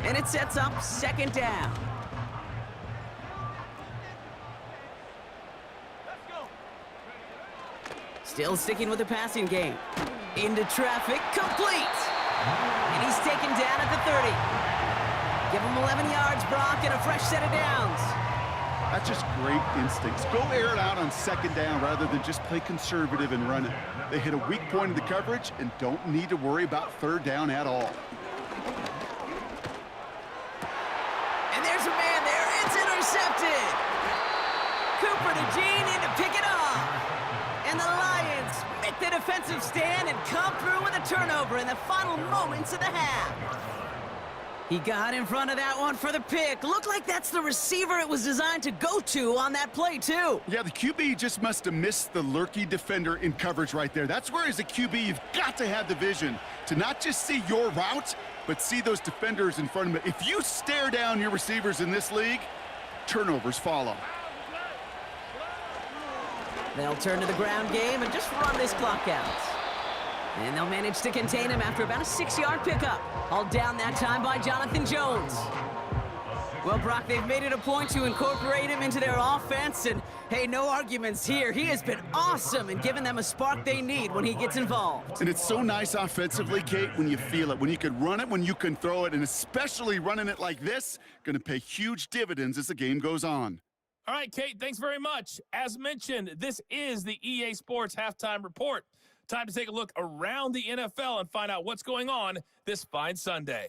And it sets up 2nd down. Still sticking with the passing game. Into traffic, complete. And he's taken down at the 30. Give him 11 yards, Brock, and a fresh set of downs. That's just great instincts. Go air it out on 2nd down rather than just play conservative and run it. They hit a weak point in the coverage and don't need to worry about 3rd down at all. And there's a man there. It's intercepted. Cooper to Gene in to pick it off. And the Lions make the defensive stand and come through with a turnover in the final moments of the half. He got in front of that one for the pick. Looked like that's the receiver it was designed to go to on that play, too. Yeah, the QB just must have missed the lurky defender in coverage right there. That's where, as a QB, you've got to have the vision to not just see your route, but see those defenders in front of you. If you stare down your receivers in this league, turnovers follow. They'll turn to the ground game and just run this clock out. And they'll manage to contain him after about a 6-yard pickup. Hauled down that time by Jonathan Jones. Well, Brock, they've made it a point to incorporate him into their offense, and hey, no arguments here. He has been awesome and giving them a spark they need when he gets involved. And it's so nice offensively, Kate, when you feel it, when you can run it, when you can throw it, and especially running it like this, going to pay huge dividends as the game goes on. All right, Kate, thanks very much. As mentioned, this is the EA Sports Halftime Report. Time to take a look around the NFL and find out what's going on this fine Sunday.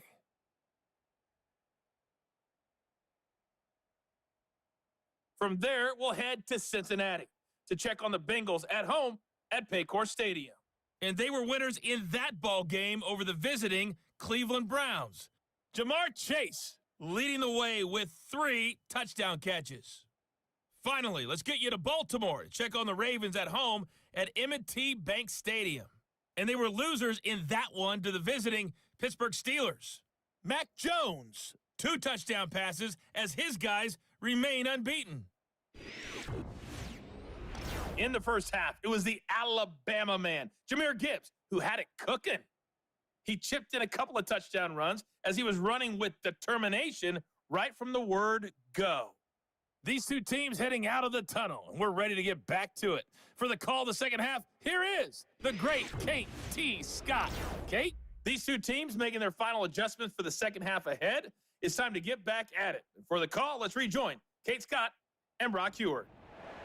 From there, we'll head to Cincinnati to check on the Bengals at home at Paycor Stadium. And they were winners in that ball game over the visiting Cleveland Browns. Jamar Chase leading the way with 3 touchdown catches. Finally, let's get you to Baltimore to check on the Ravens at home at M&T Bank Stadium. And they were losers in that one to the visiting Pittsburgh Steelers. Mac Jones, 2 touchdown passes as his guys remain unbeaten. In the first half, it was the Alabama man, Jahmyr Gibbs, who had it cooking. He chipped in a couple of touchdown runs as he was running with determination right from the word go. These two teams heading out of the tunnel, and we're ready to get back to it. For the call of the second half, here is the great Kate T. Scott. Kate, these two teams making their final adjustments for the second half ahead. It's time to get back at it. For the call, let's rejoin Kate Scott and Brock Heward.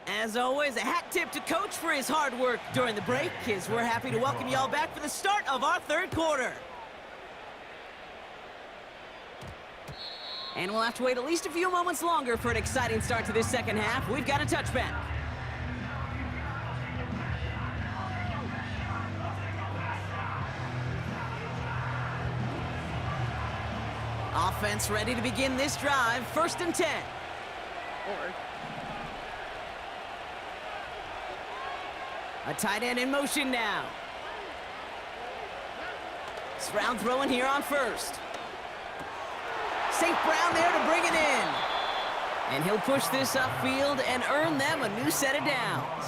As always, a hat tip to Coach for his hard work during the break, as we're happy to welcome y'all back for the start of our third quarter. And we'll have to wait at least a few moments longer for an exciting start to this second half. We've got a touchback. Offense ready to begin this drive. 1st and 10. A tight end in motion now. Stroud throwing here on 1st. St. Brown there to bring it in. And he'll push this upfield and earn them a new set of downs.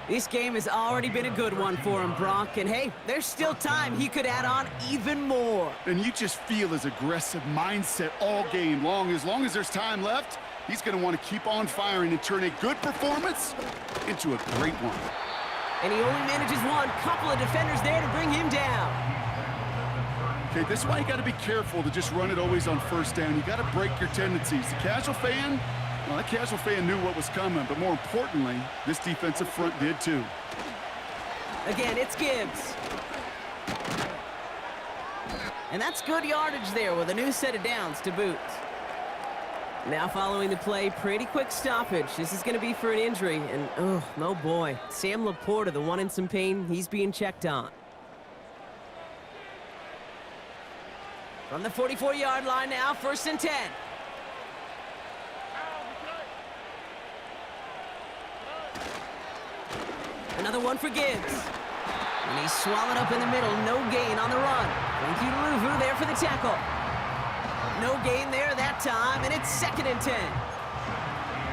This game has already been a good one for him, Brock. And hey, there's still time he could add on even more. And you just feel his aggressive mindset all game long. As long as there's time left, he's going to want to keep on firing and turn a good performance into a great one. And he only manages one. Couple of defenders there to bring him down. Okay, this is why you got to be careful to just run it always on 1st down. You got to break your tendencies. The casual fan, well, that casual fan knew what was coming, but more importantly, this defensive front did too. Again, it's Gibbs. And that's good yardage there with a new set of downs to boot. Now following the play, pretty quick stoppage. This is going to be for an injury, and oh boy. Sam Laporta, the one in some pain, he's being checked on. From the 44-yard line now, 1st and 10. Another one for Gibbs. And he's swallowed up in the middle. No gain on the run. Thank you to Luvu there for the tackle. No gain there that time, and it's 2nd and 10.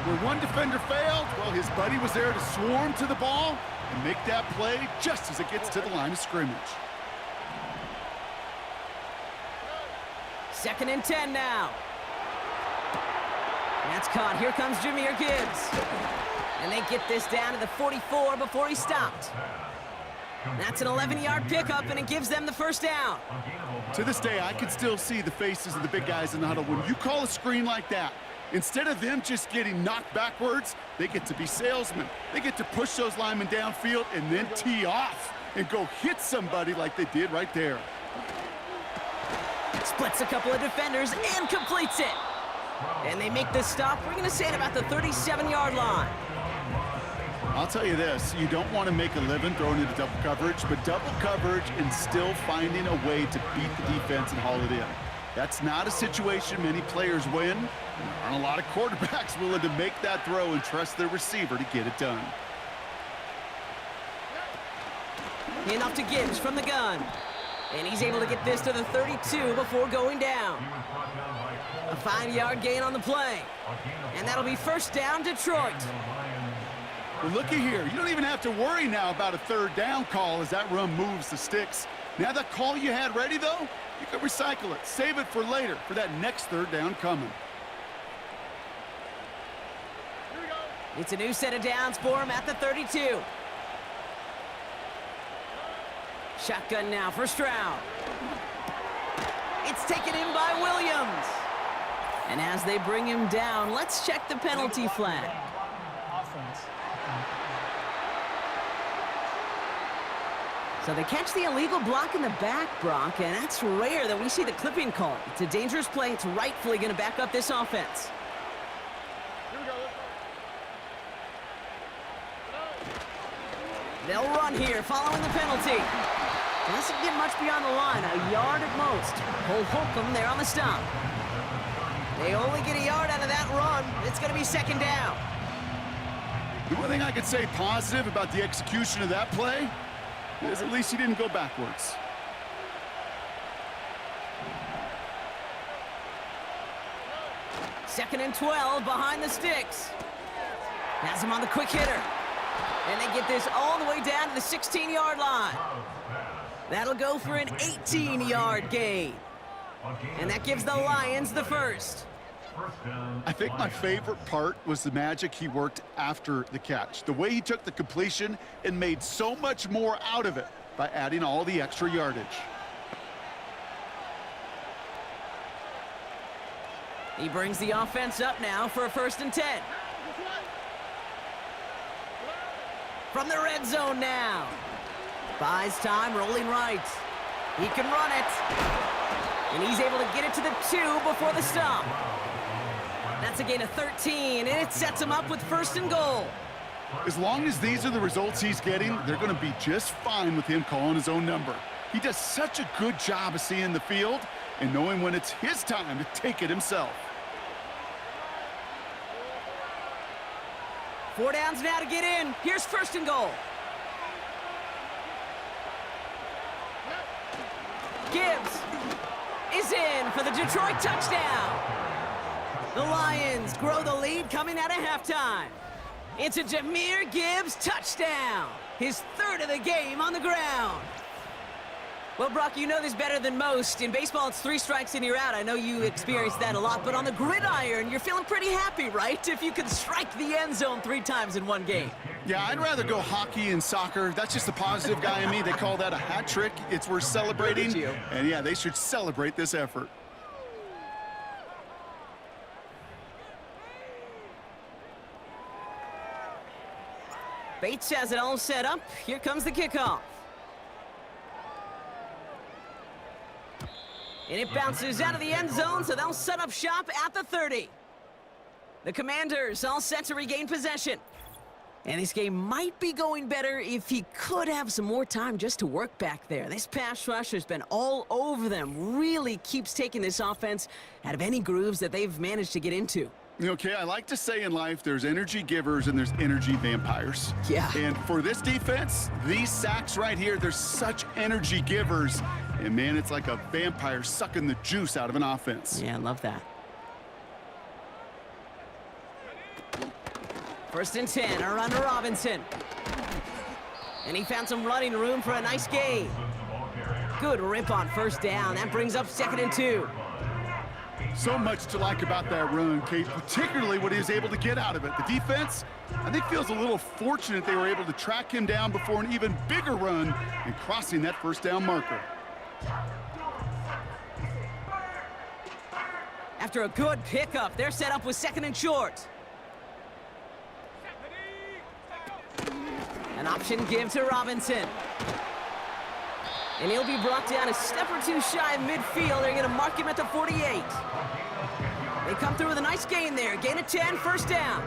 Where one defender failed, well, his buddy was there to swarm to the ball and make that play just as it gets to the line of scrimmage. 2nd and 10 now. That's caught. Here comes Jahmyr Gibbs. And they get this down to the 44 before he stopped. That's an 11-yard pickup, and it gives them the 1st down. To this day, I can still see the faces of the big guys in the huddle. When you call a screen like that, instead of them just getting knocked backwards, they get to be salesmen. They get to push those linemen downfield and then tee off and go hit somebody like they did right there. Splits a couple of defenders and completes it. And they make this stop. We're going to say at about the 37-yard line. I'll tell you this, you don't want to make a living throwing into double coverage, but double coverage and still finding a way to beat the defense and haul it in. That's not a situation many players win. There aren't a lot of quarterbacks willing to make that throw and trust their receiver to get it done. And off to Gibbs from the gun. And he's able to get this to the 32 before going down. A 5-yard gain on the play. And that'll be 1st down, Detroit. Well, looky here. You don't even have to worry now about a third down call as that run moves the sticks. Now that call you had ready, though, you can recycle it. Save it for later for that next third down coming. It's a new set of downs for him at the 32. Shotgun now for Stroud. It's taken in by Williams. And as they bring him down, let's check the penalty flag. So they catch the illegal block in the back, Brock, and that's rare that we see the clipping call. It's a dangerous play. It's rightfully going to back up this offense. They'll run here following the penalty. Doesn't get much beyond the line, a yard at most. Cole Holcomb there on the stop. They only get a yard out of that run. It's going to be second down. The one thing I could say positive about the execution of that play is at least he didn't go backwards. Second and 12 behind the sticks. Has him on the quick hitter. And they get this all the way down to the 16-yard line. That'll go for an 18-yard gain. And that gives the Lions the first. I think my favorite part was the magic he worked after the catch. The way he took the completion and made so much more out of it by adding all the extra yardage. He brings the offense up now for a 1st and 10. From the red zone now. Buys time, rolling right. He can run it. And he's able to get it to the 2 before the stop. That's a gain of 13, and it sets him up with 1st and goal. As long as these are the results he's getting, they're going to be just fine with him calling his own number. He does such a good job of seeing the field and knowing when it's his time to take it himself. 4 downs now to get in. Here's 1st and goal. Gibbs is in for the Detroit touchdown. The Lions grow the lead coming out of halftime. It's a Jahmyr Gibbs touchdown. His 3rd of the game on the ground. Well, Brock, you know this better than most. In baseball, it's 3 strikes and you're out. I know you experienced that a lot, but on the gridiron, you're feeling pretty happy, right? If you could strike the end zone 3 times in one game. Yeah, I'd rather go hockey and soccer. That's just the positive guy in me. They call that a hat trick. It's worth celebrating. And yeah, they should celebrate this effort. Bates has it all set up. Here comes the kickoff. And it bounces out of the end zone, so they'll set up shop at the 30. The Commanders all set to regain possession. And this game might be going better if he could have some more time just to work back there. This pass rush has been all over them. Really keeps taking this offense out of any grooves that they've managed to get into. Okay, I like to say in life there's energy givers and there's energy vampires. Yeah. And for this defense, these sacks right here, they're such energy givers. And man, it's like a vampire sucking the juice out of an offense. Yeah, I love that. 1st and 10, a run to Robinson. And he found some running room for a nice gain. Good rip on 1st down. That brings up 2nd and 2. So much to like about that run, Kate, particularly what he was able to get out of it. The defense, I think, feels a little fortunate they were able to track him down before an even bigger run and crossing that 1st down marker. After a good pickup, they're set up with 2nd and short. An option give to Robinson. And he'll be brought down a step or 2 shy of midfield. They're going to mark him at the 48. They come through with a nice gain there. Gain of 10, 1st down.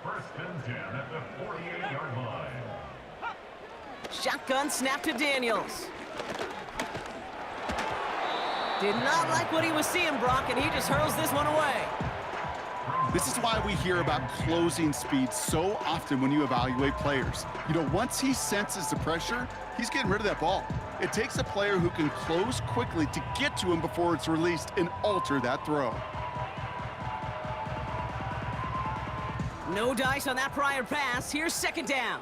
First and 10 at the 48-yard line. Shotgun snap to Daniels. Did not like what he was seeing, Brock, and he just hurls this one away. This is why we hear about closing speed so often when you evaluate players. You know, once he senses the pressure, he's getting rid of that ball. It takes a player who can close quickly to get to him before it's released and alter that throw. No dice on that prior pass. Here's second down.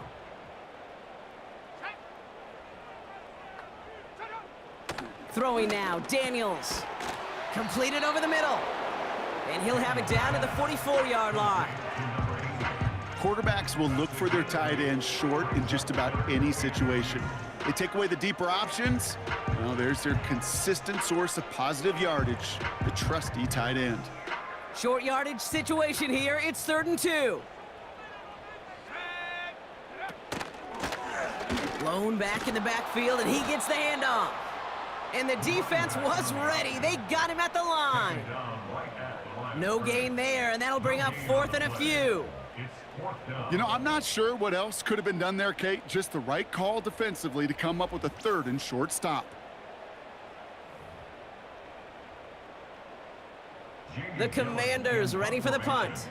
Throwing now, Daniels. Completed over the middle. And he'll have it down to the 44-yard line. Quarterbacks will look for their tight end short in just about any situation. They take away the deeper options. Well, there's their consistent source of positive yardage, the trusty tight end. Short yardage situation here. It's 3rd and 2. Blown back in the backfield, and he gets the handoff. And the defense was ready. They got him at the line. No gain there, and that'll bring up 4th and a few. You know, I'm not sure what else could have been done there, Kate. Just the right call defensively to come up with a 3rd and short stop. The Commanders ready for the punt.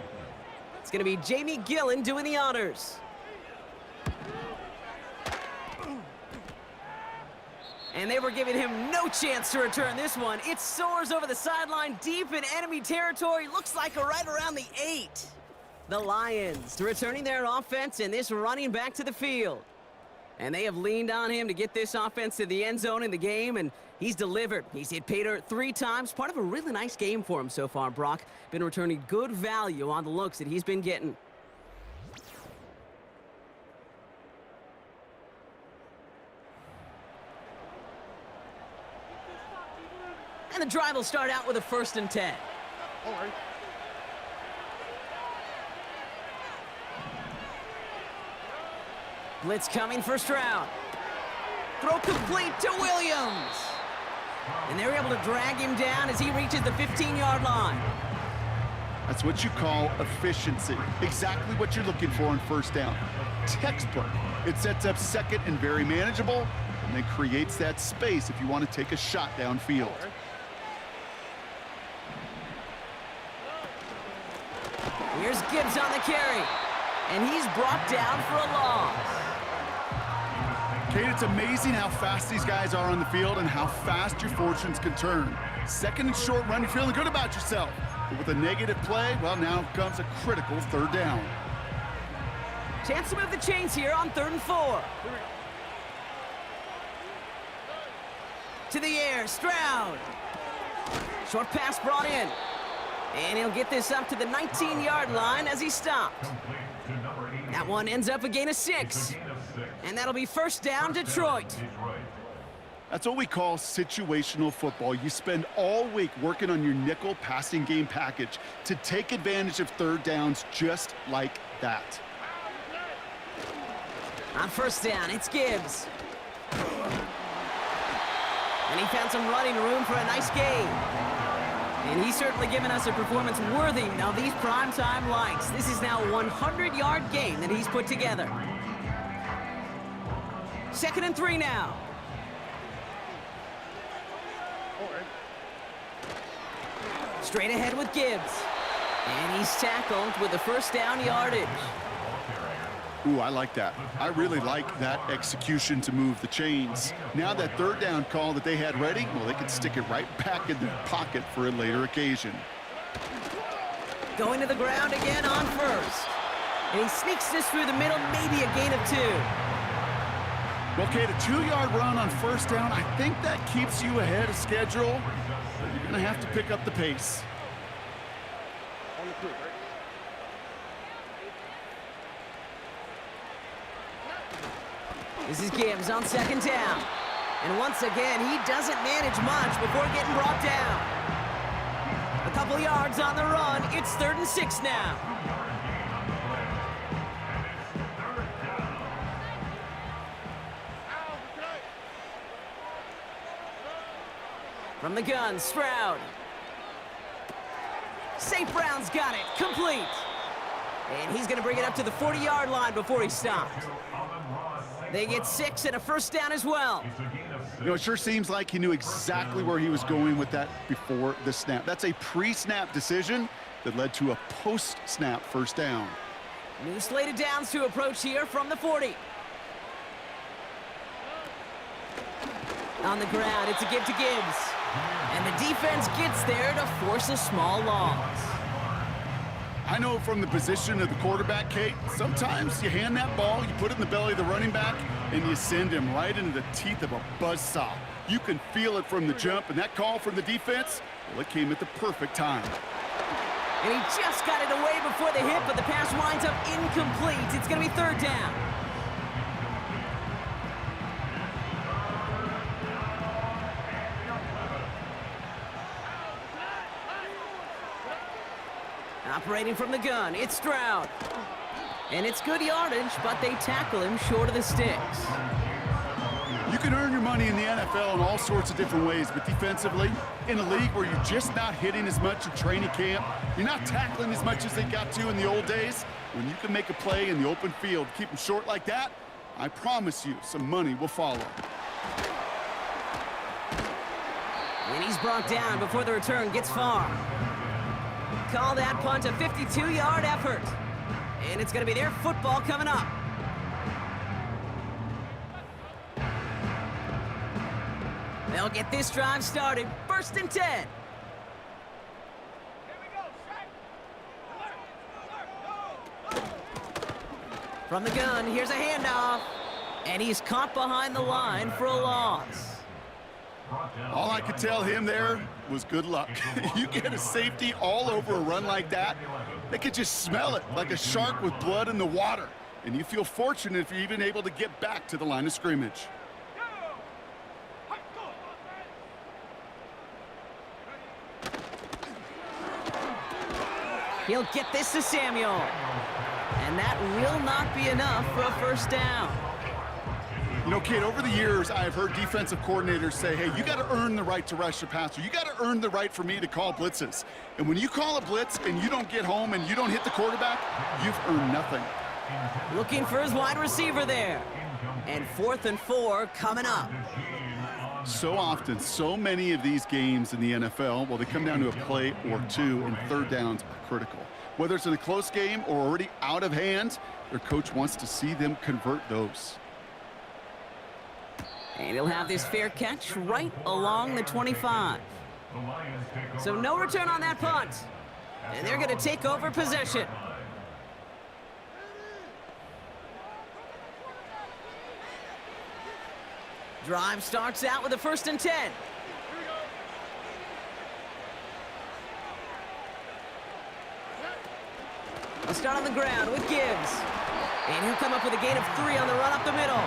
It's going to be Jamie Gillen doing the honors. And they were giving him no chance to return this one. It soars over the sideline deep in enemy territory. Looks like right around the 8. The Lions returning their offense and this running back to the field. And they have leaned on him to get this offense to the end zone in the game, and he's delivered. He's hit pay dirt 3 times. Part of a really nice game for him so far, Brock. Been returning good value on the looks that he's been getting. And the drive will start out with a 1st and 10. All right. Blitz coming for Stroud. Throw complete to Williams. And they're able to drag him down as he reaches the 15-yard line. That's what you call efficiency. Exactly what you're looking for on 1st down. Textbook. It sets up 2nd and very manageable, and then creates that space if you want to take a shot downfield. Here's Gibbs on the carry. And he's brought down for a loss. Kate, it's amazing how fast these guys are on the field and how fast your fortunes can turn. 2nd and short run, you're feeling good about yourself. But with a negative play, well, now comes a critical 3rd down. Chance to move the chains here on 3rd and 4. To the air, Stroud. Short pass brought in. And he'll get this up to the 19-yard line as he stopped. That one ends up a gain of 6. And that'll be 1st down, Detroit. That's what we call situational football. You spend all week working on your nickel passing game package to take advantage of 3rd downs just like that. On 1st down, it's Gibbs. And he found some running room for a nice gain. And he's certainly given us a performance worthy of these primetime lights. This is now a 100-yard game that he's put together. 2nd and 3 now. Straight ahead with Gibbs. And he's tackled with the 1st down yardage. Ooh, I like that. I really like that execution to move the chains. Now that 3rd down call that they had ready, well, they can stick it right back in their pocket for a later occasion. Going to the ground again on 1st. And he sneaks this through the middle, maybe a gain of 2. Okay, the 2-yard run on 1st down, I think that keeps you ahead of schedule. But you're going to have to pick up the pace. This is Gibbs on 2nd down. And once again, he doesn't manage much before getting brought down. A couple yards on the run. It's 3rd and 6 now. From the gun, Stroud. St. Brown's got it. Complete. And he's going to bring it up to the 40-yard line before he stopped. They get 6 and a 1st down as well. You know, it sure seems like he knew exactly where he was going with that before the snap. That's a pre-snap decision that led to a post-snap 1st down. New slate of downs to approach here from the 40. On the ground, it's a give to Gibbs. And the defense gets there to force a small loss. I know from the position of the quarterback, Kate, sometimes you hand that ball, you put it in the belly of the running back, and you send him right into the teeth of a buzzsaw. You can feel it from the jump, and that call from the defense, well, it came at the perfect time. And he just got it away before the hit, but the pass winds up incomplete. It's going to be third down. Operating from the gun, it's Stroud. And it's good yardage, but they tackle him short of the sticks. You can earn your money in the NFL in all sorts of different ways, but defensively, in a league where you're just not hitting as much in training camp, you're not tackling as much as they got to in the old days, when you can make a play in the open field, keep them short like that, I promise you some money will follow. And he's brought down before the return gets far. Call that punt a 52-yard effort. And it's going to be their football coming up. They'll get this drive started. First and 10. From the gun, here's a handoff. And he's caught behind the line for a loss. All I could tell him there was good luck. You get a safety all over a run like that, they could just smell it like a shark with blood in the water. And you feel fortunate if you're even able to get back to the line of scrimmage. He'll get this to Samuel. And that will not be enough for a first down. You know, Kate, over the years, I've heard defensive coordinators say, hey, you got to earn the right to rush the passer. You got to earn the right for me to call blitzes. And when you call a blitz and you don't get home and you don't hit the quarterback, you've earned nothing. Looking for his wide receiver there. And 4th and 4 coming up. So often, so many of these games in the NFL, well, they come down to a play or two, and third downs are critical. Whether it's in a close game or already out of hand, their coach wants to see them convert those. And he'll have this fair catch right along the 25. So no return on that punt. And they're going to take over possession. Drive starts out with a 1st and 10. They'll start on the ground with Gibbs. And he'll come up with a gain of 3 on the run up the middle.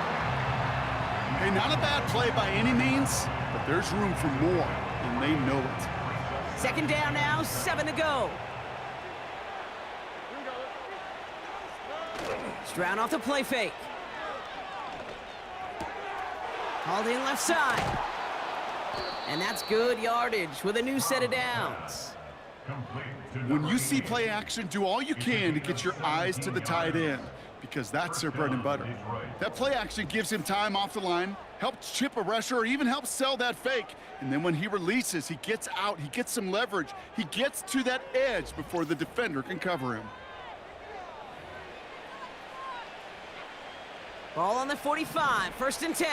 Hey, not a bad play by any means, but there's room for more, and they know it. Second down now, 7 to go. Stroud off the play fake. Hauled in left side. And that's good yardage with a new set of downs. When you see play action, do all you can to get your eyes to the tight end, because that's their bread and butter. That play action gives him time off the line, helps chip a rusher, or even helps sell that fake. And then when he releases, he gets out, he gets some leverage. He gets to that edge before the defender can cover him. Ball on the 45, 1st and 10.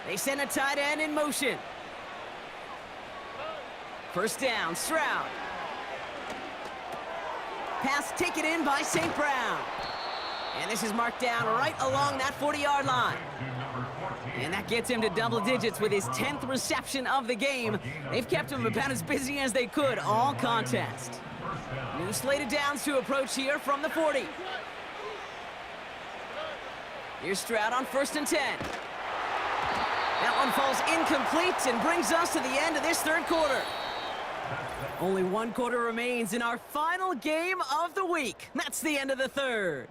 They send a tight end in motion. First down, Stroud. Pass taken in by St. Brown. And this is marked down right along that 40-yard line. And that gets him to double digits with his 10th reception of the game. They've kept him about as busy as they could all contest. New slated downs to approach here from the 40. Here's Stroud on 1st and 10. That one falls incomplete and brings us to the end of this third quarter. Only 1 quarter remains in our final game of the week. That's the end of the third.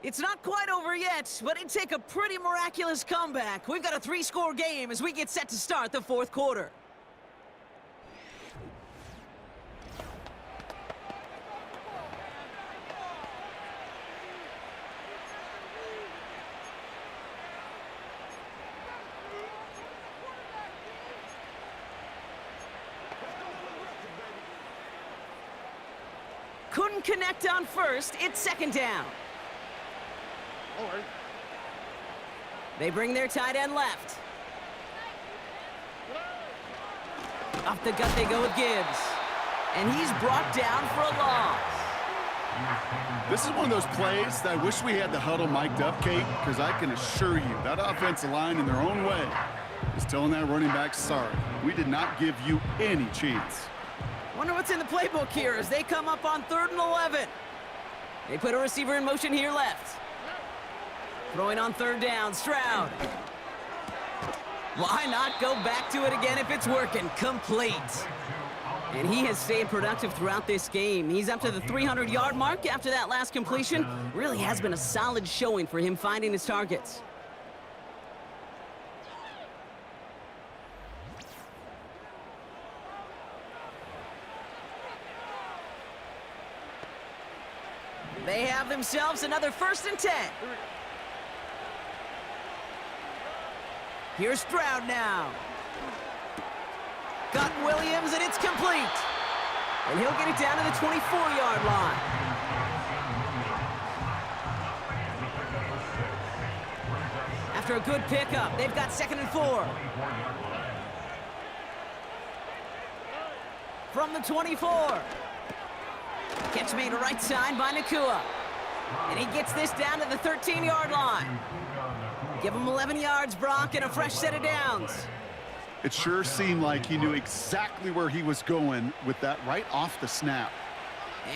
It's not quite over yet, but it'd take a pretty miraculous comeback. We've got a 3-score game as we get set to start the 4th quarter. Couldn't connect on first. It's 2nd down. They bring their tight end left. Off the gut they go with Gibbs. and he's brought down for a loss. This is one of those plays that I wish we had the huddle mic'd up, Kate, because I can assure you that offensive line in their own way is telling that running back, sorry, we did not give you any chance. Wonder what's in the playbook here as they come up on 3rd and 11. They put a receiver in motion here left. Throwing on 3rd down, Stroud. Why not go back to it again if it's working? Complete. And he has stayed productive throughout this game. He's up to the 300-yard mark after that last completion. Really has been a solid showing for him finding his targets. They have themselves another 1st and 10. Here's Stroud now. Got Williams, and it's complete. And he'll get it down to the 24-yard line. After a good pickup, they've got 2nd and 4. From the 24. Catch made right side by Nakua. And he gets this down to the 13-yard line. Give him 11 yards, Brock, and a fresh set of downs. It sure seemed like he knew exactly where he was going with that right off the snap.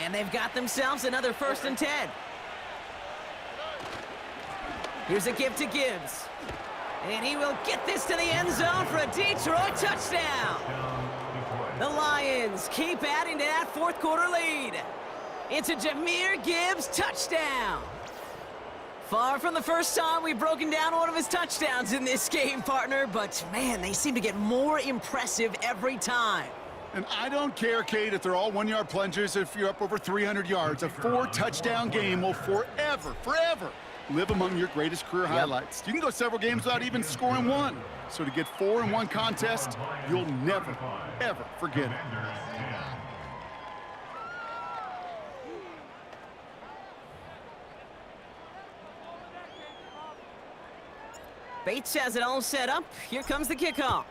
And they've got themselves another 1st and 10. Here's a give to Gibbs. And he will get this to the end zone for a Detroit touchdown. The Lions keep adding to that 4th quarter lead. It's a Jahmyr Gibbs touchdown. Far from the first time we've broken down one of his touchdowns in this game, partner, but man, they seem to get more impressive every time. And I don't care, Kate, if they're all 1-yard plungers, if you're up over 300 yards. A 4-touchdown game will forever live among your greatest career highlights. You can go several games without even scoring one. So to get 4 in one contest, you'll never, ever forget it. Bates has it all set up. Here comes the kickoff.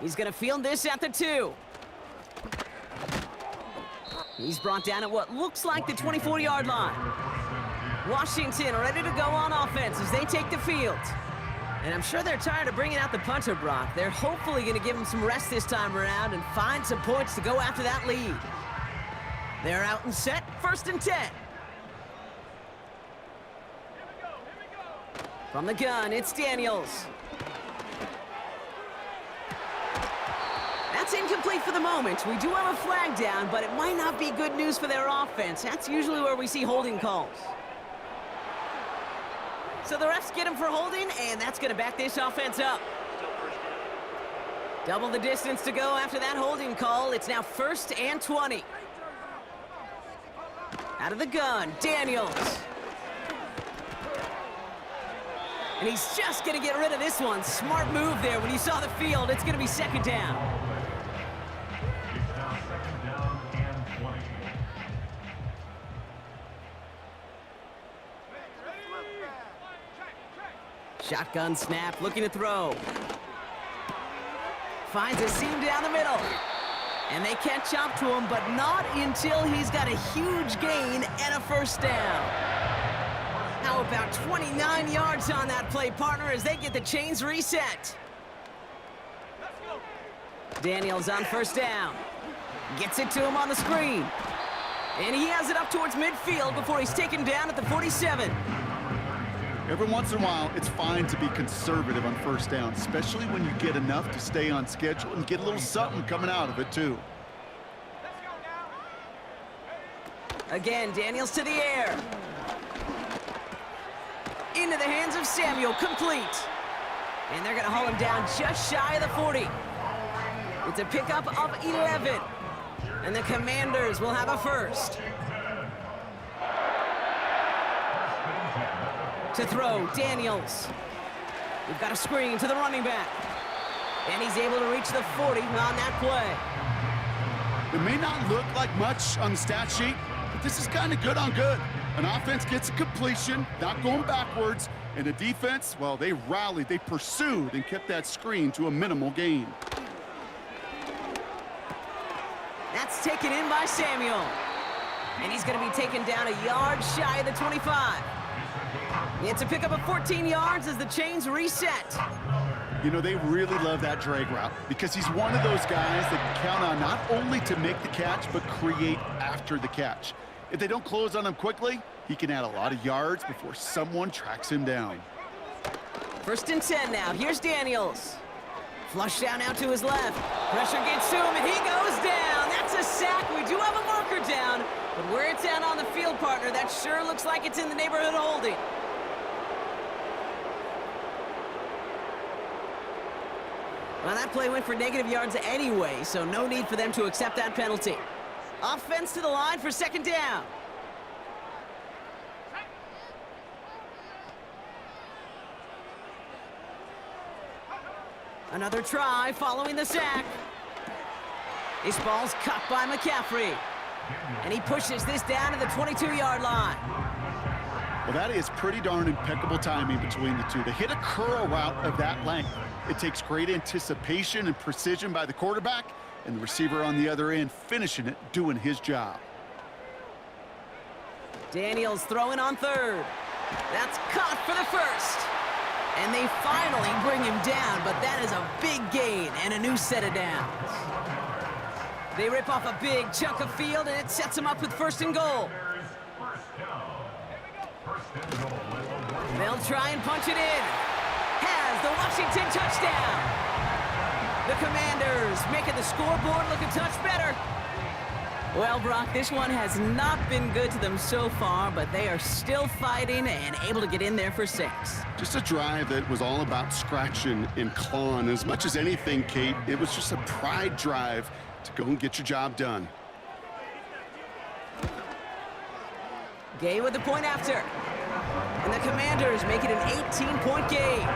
He's going to field this at the 2. He's brought down at what looks like the 24-yard line. Washington ready to go on offense as they take the field. And I'm sure they're tired of bringing out the punter, Brock. They're hopefully going to give him some rest this time around and find some points to go after that lead. They're out and set, 1st and 10. From the gun, it's Daniels. That's incomplete for the moment. We do have a flag down, but it might not be good news for their offense. That's usually where we see holding calls. So the refs get him for holding, and that's going to back this offense up. Double the distance to go after that holding call. It's now 1st and 20. Out of the gun, Daniels. And he's just going to get rid of this one. Smart move there. When you saw the field, it's going to be 2nd down. It's now 2nd down and 20. Shotgun snap, looking to throw. Finds a seam down the middle. And they catch up to him, but not until he's got a huge gain and a 1st down. How about 29 yards on that play, partner, as they get the chains reset. Daniels on 1st down. Gets it to him on the screen. And he has it up towards midfield before he's taken down at the 47. Every once in a while, it's fine to be conservative on 1st down, especially when you get enough to stay on schedule and get a little something coming out of it, too. Again, Daniels to the air. Into the hands of Samuel, complete. And they're going to haul him down just shy of the 40. It's a pickup of 11. And the Commanders will have a 1st. To throw, Daniels. We've got a screen to the running back. And he's able to reach the 40 on that play. It may not look like much on the stat sheet, but this is kind of good on good. An offense gets a completion, not going backwards, and the defense, well, they rallied, they pursued, and kept that screen to a minimal gain. taken in by Samuel. And he's going to be taken down a yard shy of the 25. It's a pickup of 14 yards as the chains reset. You know, they really love that drag route because he's one of those guys that can count on not only to make the catch, but create after the catch. If they don't close on him quickly, he can add a lot of yards before someone tracks him down. 1st and 10 now. Here's Daniels. Flush down out to his left. Pressure gets to him, and he goes down. That's a sack. We do have a marker down, but where it's at on the field, partner, that sure looks like it's in the neighborhood of holding. Well, that play went for negative yards anyway, so no need for them to accept that penalty. Offense to the line for 2nd down. Another try following the sack. This ball's cut by McCaffrey. And he pushes this down to the 22-yard line. Well, that is pretty darn impeccable timing between the two. To hit a curl route of that length, it takes great anticipation and precision by the quarterback, and the receiver on the other end finishing it, doing his job. Daniels throwing on 3rd. That's caught for the 1st. And they finally bring him down, but that is a big gain and a new set of downs. They rip off a big chunk of field, and it sets them up with 1st and goal. They'll try and punch it in. Has the Washington touchdown. The Commanders making the scoreboard look a touch better. Well, Brock, this one has not been good to them so far, but they are still fighting and able to get in there for 6. Just a drive that was all about scratching and clawing. As much as anything, Kate, it was just a pride drive to go and get your job done. Gay with the point after. And the Commanders make it an 18-point game.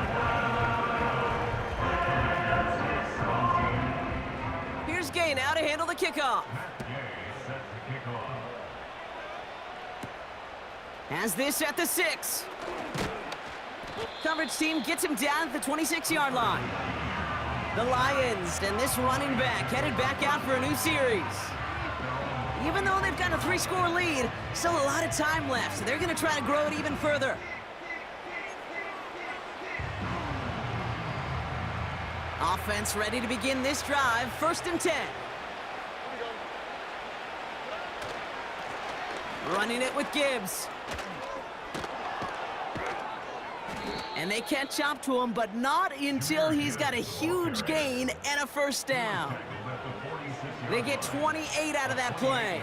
Here's Gay now to handle the kickoff. Has this at the 6. Coverage team gets him down at the 26-yard line. The Lions and this running back headed back out for a new series. Even though they've got a 3-score lead, still a lot of time left, so they're going to try to grow it even further. Offense ready to begin this drive, 1st and 10. Running it with Gibbs. And they catch up to him, but not until he's got a huge gain and a 1st down. They get 28 out of that play.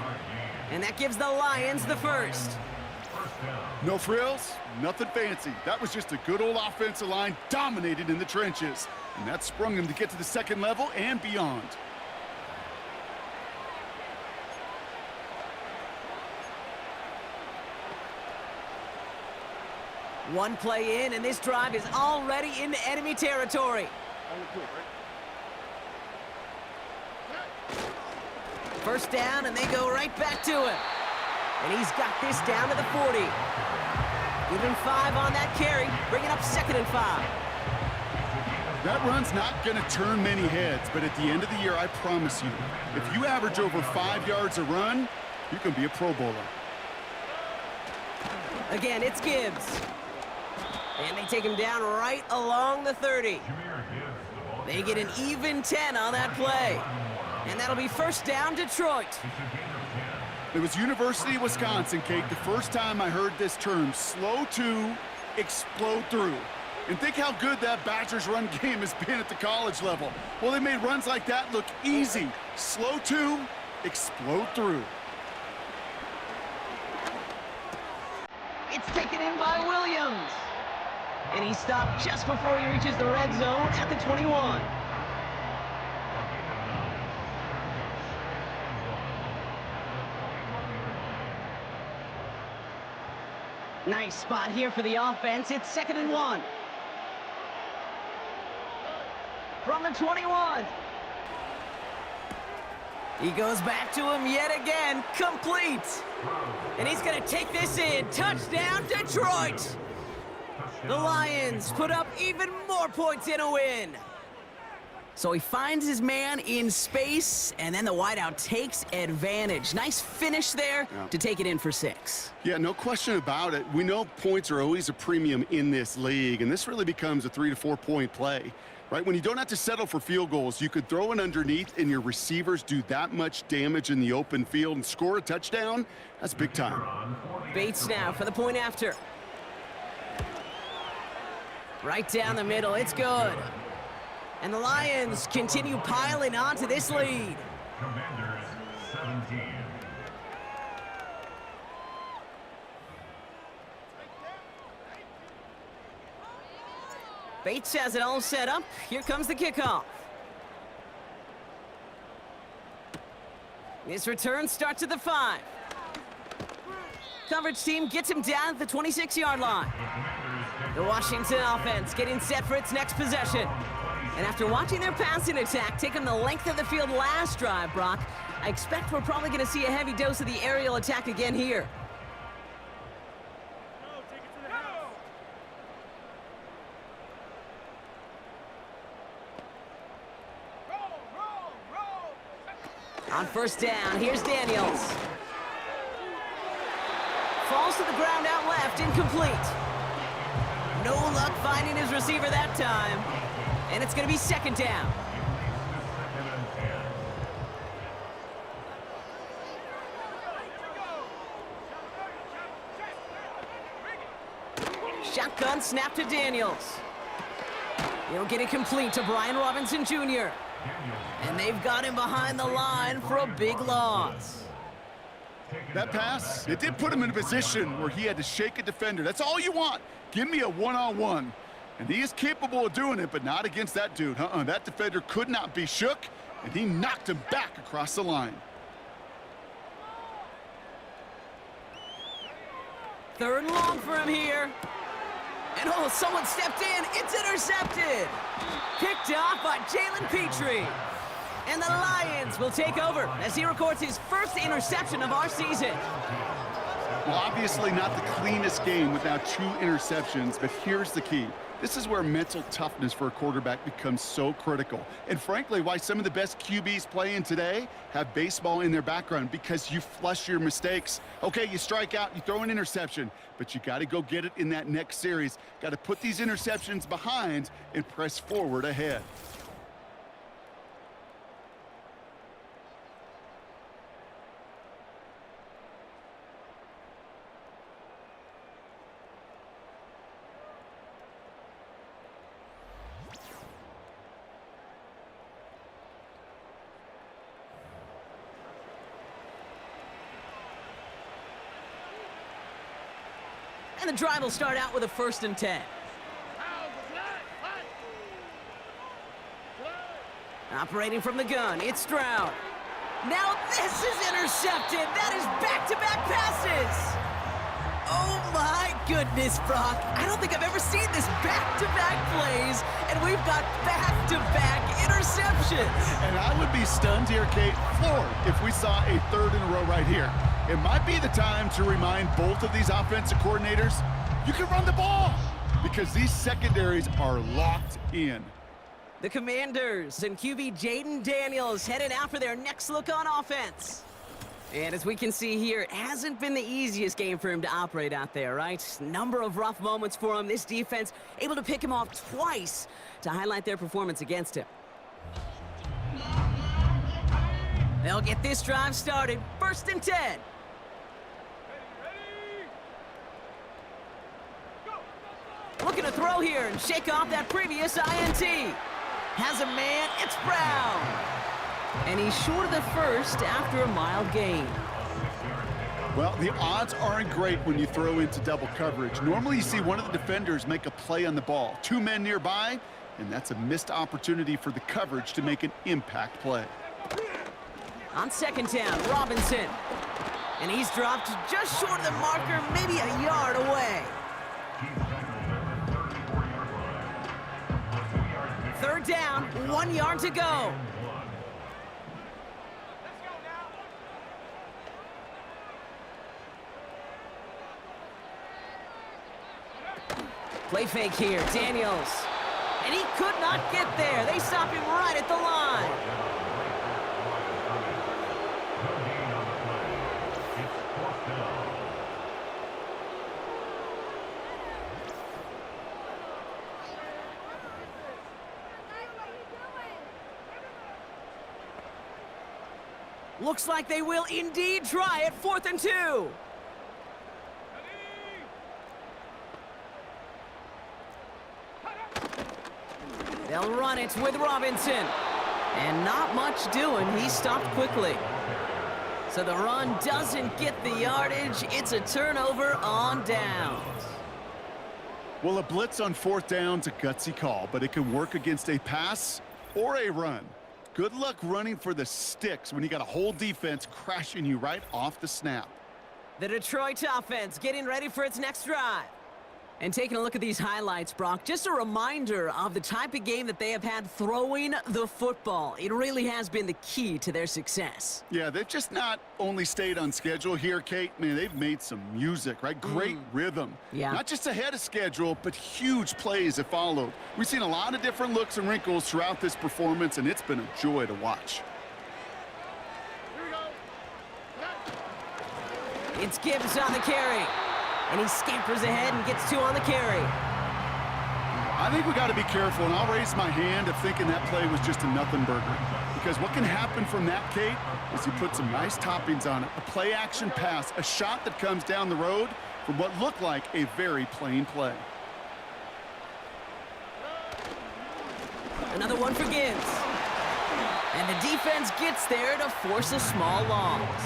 And that gives the Lions the 1st. No frills, nothing fancy. That was just a good old offensive line dominated in the trenches. And that sprung him to get to the 2nd level and beyond. One play in, and this drive is already into enemy territory. 1st down, and they go right back to him. And he's got this down to the 40. Give him 5 on that carry, bringing up 2nd and 5. That run's not going to turn many heads, but at the end of the year, I promise you, if you average over 5 yards a run, you can be a Pro Bowler. Again, it's Gibbs. And they take him down right along the 30. They get an even 10 on that play. And that'll be 1st down, Detroit. It was University of Wisconsin, Kate, the first time I heard this term, slow to explode through. And think how good that Badgers run game has been at the college level. Well, they made runs like that look easy. Slow to explode through. It's taken in by Williams. And he stopped just before he reaches the red zone at the 21. Nice spot here for the offense. It's 2nd and 1. From the 21. He goes back to him yet again. Complete. And he's going to take this in. Touchdown, So he finds his man in space, and then the wideout takes advantage. Nice finish there to take it in for 6. Yeah, no question about it. We know points are always a premium in this league, and this really becomes a 3 to 4 point play, right? When you don't have to settle for field goals, you could throw it underneath and your receivers do that much damage in the open field and score a touchdown. That's big time. Bates now for the point after. Right down the middle, it's good. And the Lions continue piling onto this lead. Commanders 17. Bates has it all set up. Here comes the kickoff. This return starts at the 5. Coverage team gets him down at the 26-yard line. The Washington offense getting set for its next possession. And after watching their passing attack take them the length of the field last drive, Brock, I expect we're probably going to see a heavy dose of the aerial attack again here. On first down, here's Daniels. Falls to the ground out left, incomplete. No luck finding his receiver that time. And it's going to be second down. Shotgun snap to Daniels. He'll get it complete to Brian Robinson Jr. And they've got him behind the line for a big loss. That pass, it did put him in a position where he had to shake a defender. That's all you want. Give me a one-on-one. And he is capable of doing it, but not against that dude. That defender could not be shook, and he knocked him back across the line. Third and long for him here. And oh, someone stepped in. It's intercepted. Picked off by Jalen Petrie. And the Lions will take over as he records his first interception of our season. Well, obviously not the cleanest game without 2 interceptions, but here's the key. This is where mental toughness for a quarterback becomes so critical. And frankly, why some of the best QBs playing today have baseball in their background, because you flush your mistakes. Okay, you strike out, you throw an interception, but you got to go get it in that next series. Got to put these interceptions behind and press forward ahead. And the drive will start out with a 1st and 10. Operating from the gun, it's Stroud. Now this is intercepted. That is back-to-back passes. Oh my goodness, Brock. I don't think I've ever seen this back-to-back plays, and we've got back-to-back interceptions. And I would be stunned here, Kate, floored, if we saw a 3rd in a row right here. It might be the time to remind both of these offensive coordinators, you can run the ball, because these secondaries are locked in. The Commanders and QB Jaden Daniels headed out for their next look on offense. And as we can see here, it hasn't been the easiest game for him to operate out there, right? Number of rough moments for him. This defense able to pick him off twice to highlight their performance against him. They'll get this drive started. 1st and 10. Looking to throw here and shake off that previous INT. Has a man, it's Brown. And he's short of the 1st after a mild gain. Well, the odds aren't great when you throw into double coverage. Normally you see one of the defenders make a play on the ball. 2 men nearby, and that's a missed opportunity for the coverage to make an impact play. On 2nd down, Robinson. And he's dropped just short of the marker, maybe a yard away. 3rd down, 1 yard to go. Play fake here, Daniels. and he could not get there. They stop him right at the line. Looks like they will indeed try it. 4th and 2. They'll run it with Robinson. And not much doing. He stopped quickly. So the run doesn't get the yardage. It's a turnover on downs. Well, a blitz on 4th down's a gutsy call, but it can work against a pass or a run. Good luck running for the sticks when you got a whole defense crashing you right off the snap. The Detroit offense getting ready for its next drive. And taking a look at these highlights, Brock, just a reminder of the type of game that they have had throwing the football. It really has been the key to their success. Yeah, they've just not only stayed on schedule here, Kate. Man, they've made some music, right? Great rhythm. Yeah. Not just ahead of schedule, but huge plays have followed. We've seen a lot of different looks and wrinkles throughout this performance, and it's been a joy to watch. It's Gibbs on the carry. And he scampers ahead and gets 2 on the carry. I think we got to be careful, and I'll raise my hand of thinking that play was just a nothing burger. Because what can happen from that, Kate, is you put some nice toppings on it. A play-action pass, a shot that comes down the road from what looked like a very plain play. Another one for Gibbs. And the defense gets there to force a small loss.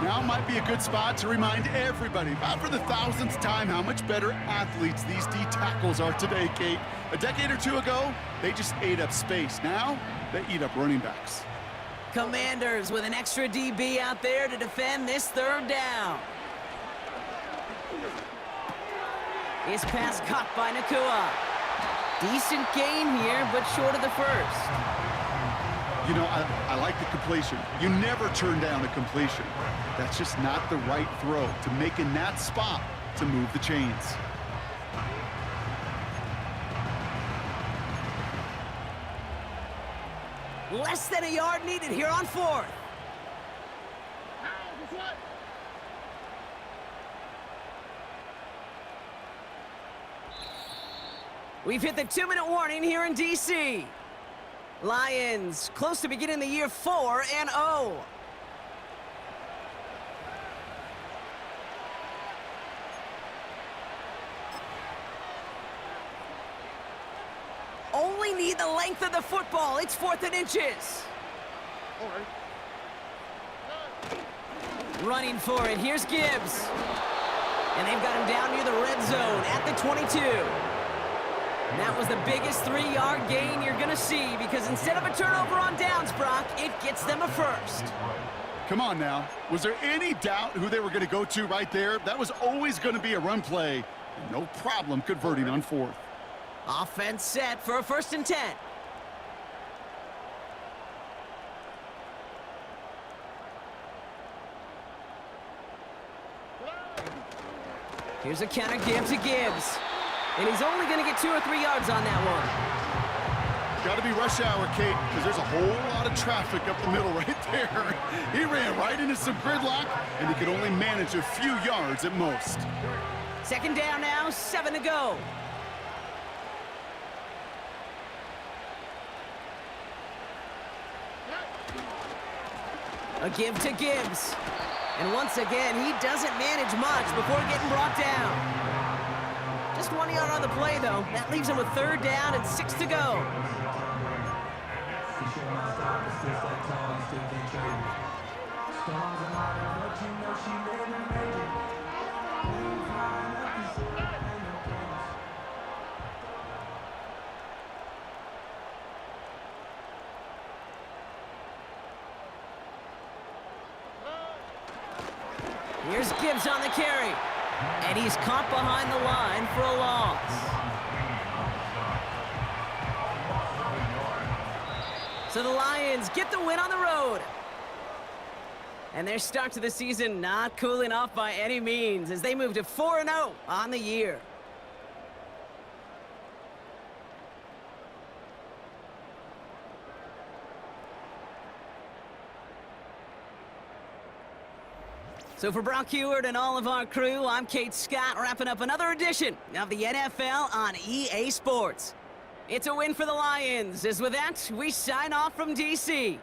Now might be a good spot to remind everybody, about for the 1000th time, how much better athletes these D tackles are today, Kate. A decade or two ago, they just ate up space. Now, they eat up running backs. Commanders with an extra DB out there to defend this 3rd down. His pass caught by Nakua. Decent gain here, but short of the first. You know, I like the completion. You never turn down a completion. That's just not the right throw to make in that spot to move the chains. Less than a yard needed here on 4th. We've hit the 2-minute warning here in D.C. Lions close to beginning the year 4-0. Only need the length of the football. It's 4th and inches. All right. Running for it. Here's Gibbs. And they've got him down near the red zone at the 22. And that was the biggest 3-yard gain you're going to see, because instead of a turnover on downs, Brock, it gets them a first. Come on now. Was there any doubt who they were going to go to right there? That was always going to be a run play. And no problem converting on 4th. Offense set for a 1st and 10. Here's a counter give to Gibbs. And he's only going to get 2 or 3 yards on that one. Got to be rush hour, Kate, because there's a whole lot of traffic up the middle right there. He ran right into some gridlock, and he could only manage a few yards at most. 2nd down now, 7 to go. A give to Gibbs. And once again, he doesn't manage much before getting brought down. Just 1 yard on the play, though. That leaves him with 3rd down and 6 to go. Here's Gibbs on the carry. And he's caught behind the line for a loss. So the Lions get the win on the road. And their start to the season not cooling off by any means as they move to 4-0 on the year. So for Brock Heward and all of our crew, I'm Kate Scott, wrapping up another edition of the NFL on EA Sports. It's a win for the Lions, as with that, we sign off from D.C.